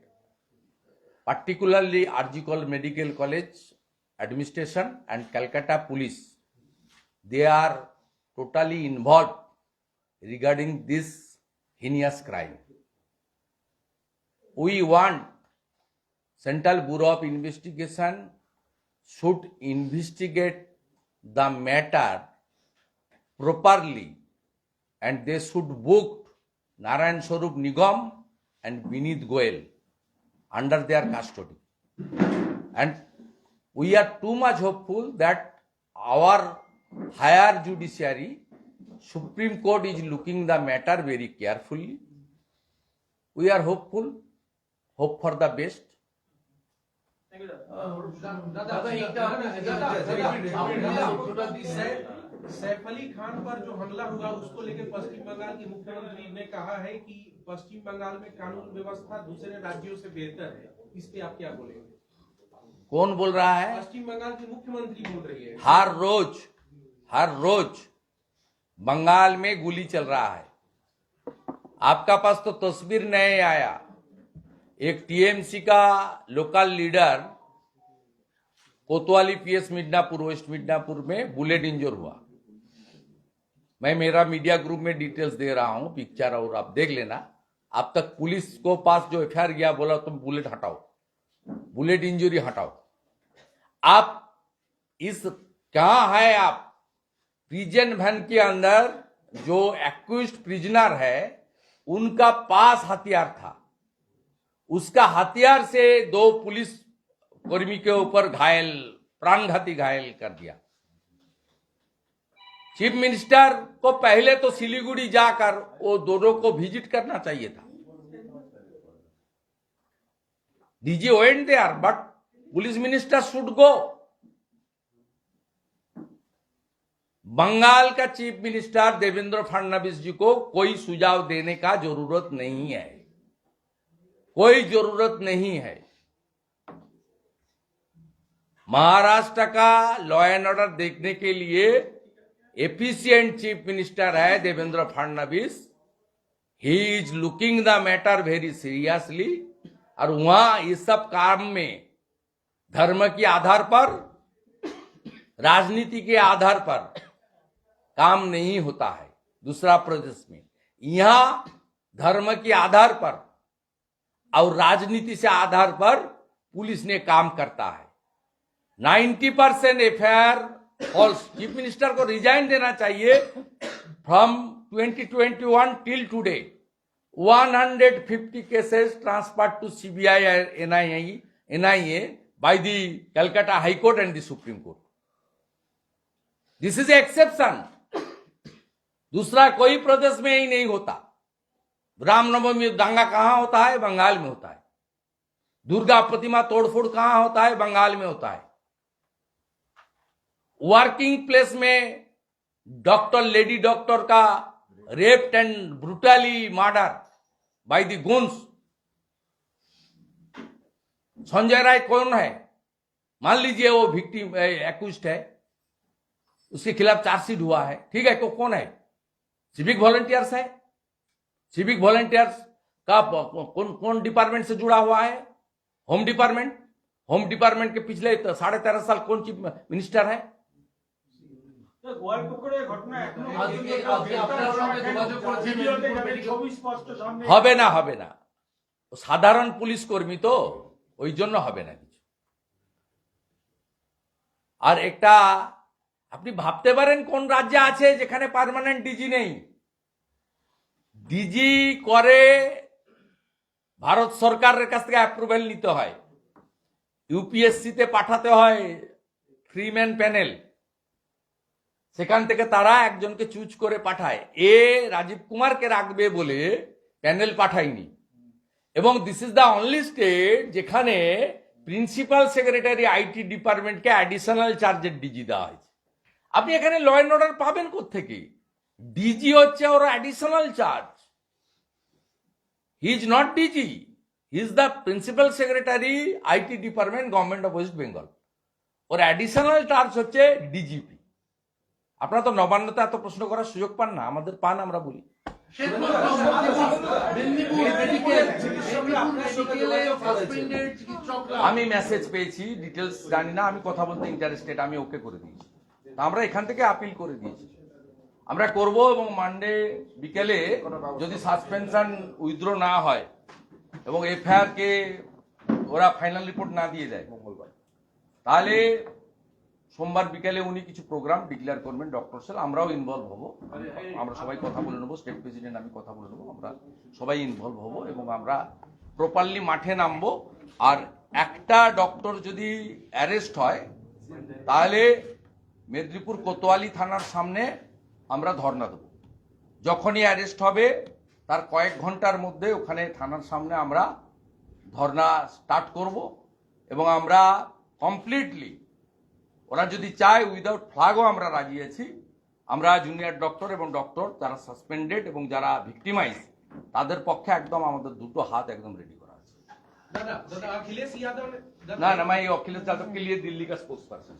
particularly Arjikol Medical College administration and Calcutta police, they are totally involved regarding this heinous crime. We want Central Bureau of Investigation should investigate the matter properly and they should book Narayan Swarup Nigam and Vineet Goyal under their custody. And we are too much hopeful that our higher judiciary, Supreme Court is looking the matter very carefully. We are hopeful, hope for the best. thank you, sir. Saif Ali Khan पर जो हमला हुआ उसको लेकर पश्चिम बंगाल के मुख्यमंत्री ने कहा है कि पश्चिम बंगाल में कानून व्यवस्था दूसरे राज्यों से बेहतर है, इस पे आप क्या बोलेंगे? कौन बोल रहा है? पश्चिम बंगाल की मुख्यमंत्री बोल रही है। हर रोज बंगाल में गोली चल रहा है। आपका पास तो तस्वीर नहीं आया, एक टीएमसी का लोकल लीडर कोतवाली पीएस मिदनापुर, वेस्ट मिदनापुर में बुलेट इंजर हुआ। मैं मेरा मीडिया ग्रुप में डिटेल्स दे रहा हूं, पिक्चर और आप देख लेना। अब तक पुलिस को पास जो एफआईआर गया, बोला तुम बुलेट हटाओ, बुलेट इंजरी हटाओ। आप इस कहां है? आप प्रिजन वैन के अंदर जो एक्यूज्ड प्रिजनर है उनका पास हथियार था, उसका हथियार से 2 पुलिस कर्मी के ऊपर घायल, प्राणघाती घायल कर दिया। चीफ मिनिस्टर को पहले तो सिलीगुड़ी जाकर वो दोनों को विजिट करना चाहिए था। DG went there, but police minister should go. Bengal का चीफ मिनिस्टर देवेंद्र फडणवीस जी को कोई सुझाव देने का जरूरत नहीं है, कोई जरूरत नहीं है। महाराष्ट्र का लॉ एंड ऑर्डर देखने के लिए एफिशिएंट चीफ मिनिस्टर है Devendra Fadnavis. He is looking the matter very seriously. और वहां इस सब काम में धर्म के आधार पर, राजनीति के आधार पर काम नहीं होता है। दूसरा प्रदेश में यहां धर्म के आधार पर और राजनीति से आधार पर पुलिस ने काम करता है। 90% एफआईआर फॉल्स। चीफ मिनिस्टर को रिजाइन देना चाहिए। From 2021 till today 150 cases transferred to CBI and NIA by the Calcutta High Court and the Supreme Court. This is exception. दूसरा कोई प्रदेश में ही नहीं होता। रामनवमी दंगा कहां होता है? बंगाल में होता है। दुर्गा प्रतिमा तोड़फोड़ कहां होता है? बंगाल में होता है। वर्किंग प्लेस में डॉक्टर, लेडी डॉक्टर का rape and brutally murder by the goons. Sanjay Roy कौन है? मान लीजिए वो विक्टिम एक्यूज्ड है। उसके खिलाफ चार्जशीट हुआ है, ठीक है, कौन है? सिविक वॉलंटियर्स है। सिविक वॉलंटियर्स का कौन डिपार्टमेंट से जुड़ा हुआ है? Home department. होम डिपार्टमेंट के पिछले 13.5 साल कौन चीफ मिनिस्टर है? আজকে আপনার সঙ্গে যোগাযোগ করেছেন মেদিনীপুর মেডিকেল হবে না ও সাধারণ পুলিশ কর্মী তো, ওই জন্য হবে না কিছু। আর একটা আপনি ভাবতে পারেন কোন রাজ্যে আছে যেখানে পার্মানেন্ট ডিজি নেই? ডিজি করে ভারত সরকারের কাছ থেকে অ্যাপ্রুভেল নিতে হয়, ইউপিএসসি তে পাঠাতে হয় 3 ম্যান প্যানেল, সেখান থেকে তারা একজনকে চুজ করে পাঠায়। রাজীব কুমারকে রাখবে বলে প্যানেল পাঠায়নি। এবং this is the only state যেখানে প্রিন্সিপাল সেক্রেটারি আইটি ডিপার্টমেন্টকে অ্যাডিশনাল চার্জের ডিজি দেওয়া হয়েছে। আপনি এখানে ল অ্যান্ড অর্ডার পাবেন কোত্থেকে? ডিজি হচ্ছে ওর additional charge. He is not DG, he is the principal secretary IT department, government of West Bengal. ওর অ্যাডিশনাল চার্জ হচ্ছে ডিজিপি। আপনারা তো নবান্নতে এত প্রশ্ন করার সুযোগ পান না, আমাদের পান, আমরা বলি। আমি মেসেজ পেয়েছি, ডিটেলস জানি না, আমি কথা বলতে ইন্টারেস্টেড, আমি ওকে করে দিয়েছি। আমরা এখান থেকে আপিল করে দিয়েছি, আমরা করব। এবং মানডে বিকেলে যদি সাসপেনশন উইথড্র না হয় এবং এফআইআর কে ওরা ফাইনাল রিপোর্ট না দিয়ে দেয় মঙ্গলবার, তাহলে সোমবার বিকেলে উনি কিছু প্রোগ্রাম ডিক্লেয়ার করবেন ডক্টর সেল, আমরাও ইনভলভ হব। আমরা সবাই কথা বলে নেবো, স্টেট প্রেসিডেন্ট আমি কথা বলে নেবো, আমরা সবাই ইনভলভ হব এবং আমরা প্রপারলি মাঠে নামবো। আর একটা ডক্টর যদি অ্যারেস্ট হয় তাহলে মেদিনীপুর কোতোয়ালি থানার সামনে আমরা ধর্ণা দেব। যখনই অ্যারেস্ট হবে তার কয়েক ঘন্টার মধ্যে ওখানে থানার সামনে আমরা ধর্ণা স্টার্ট করব এবং আমরা কমপ্লিটলি, ওরা যদি চায় উইদাউট ফ্ল্যাগও আমরা রাজি আছি। আমরা জুনিয়র ডক্টর এবং ডক্টর যারা সাসপেন্ডেড এবং যারা ভিক্টিমাইজ তাদের পক্ষে একদম আমাদের দুটো হাত একদম रेडी করা আছে। दादा अखिलेश यादव ने ना मैं अखिलेश यादव के लिए दिल्ली का स्पोक्स पर्सन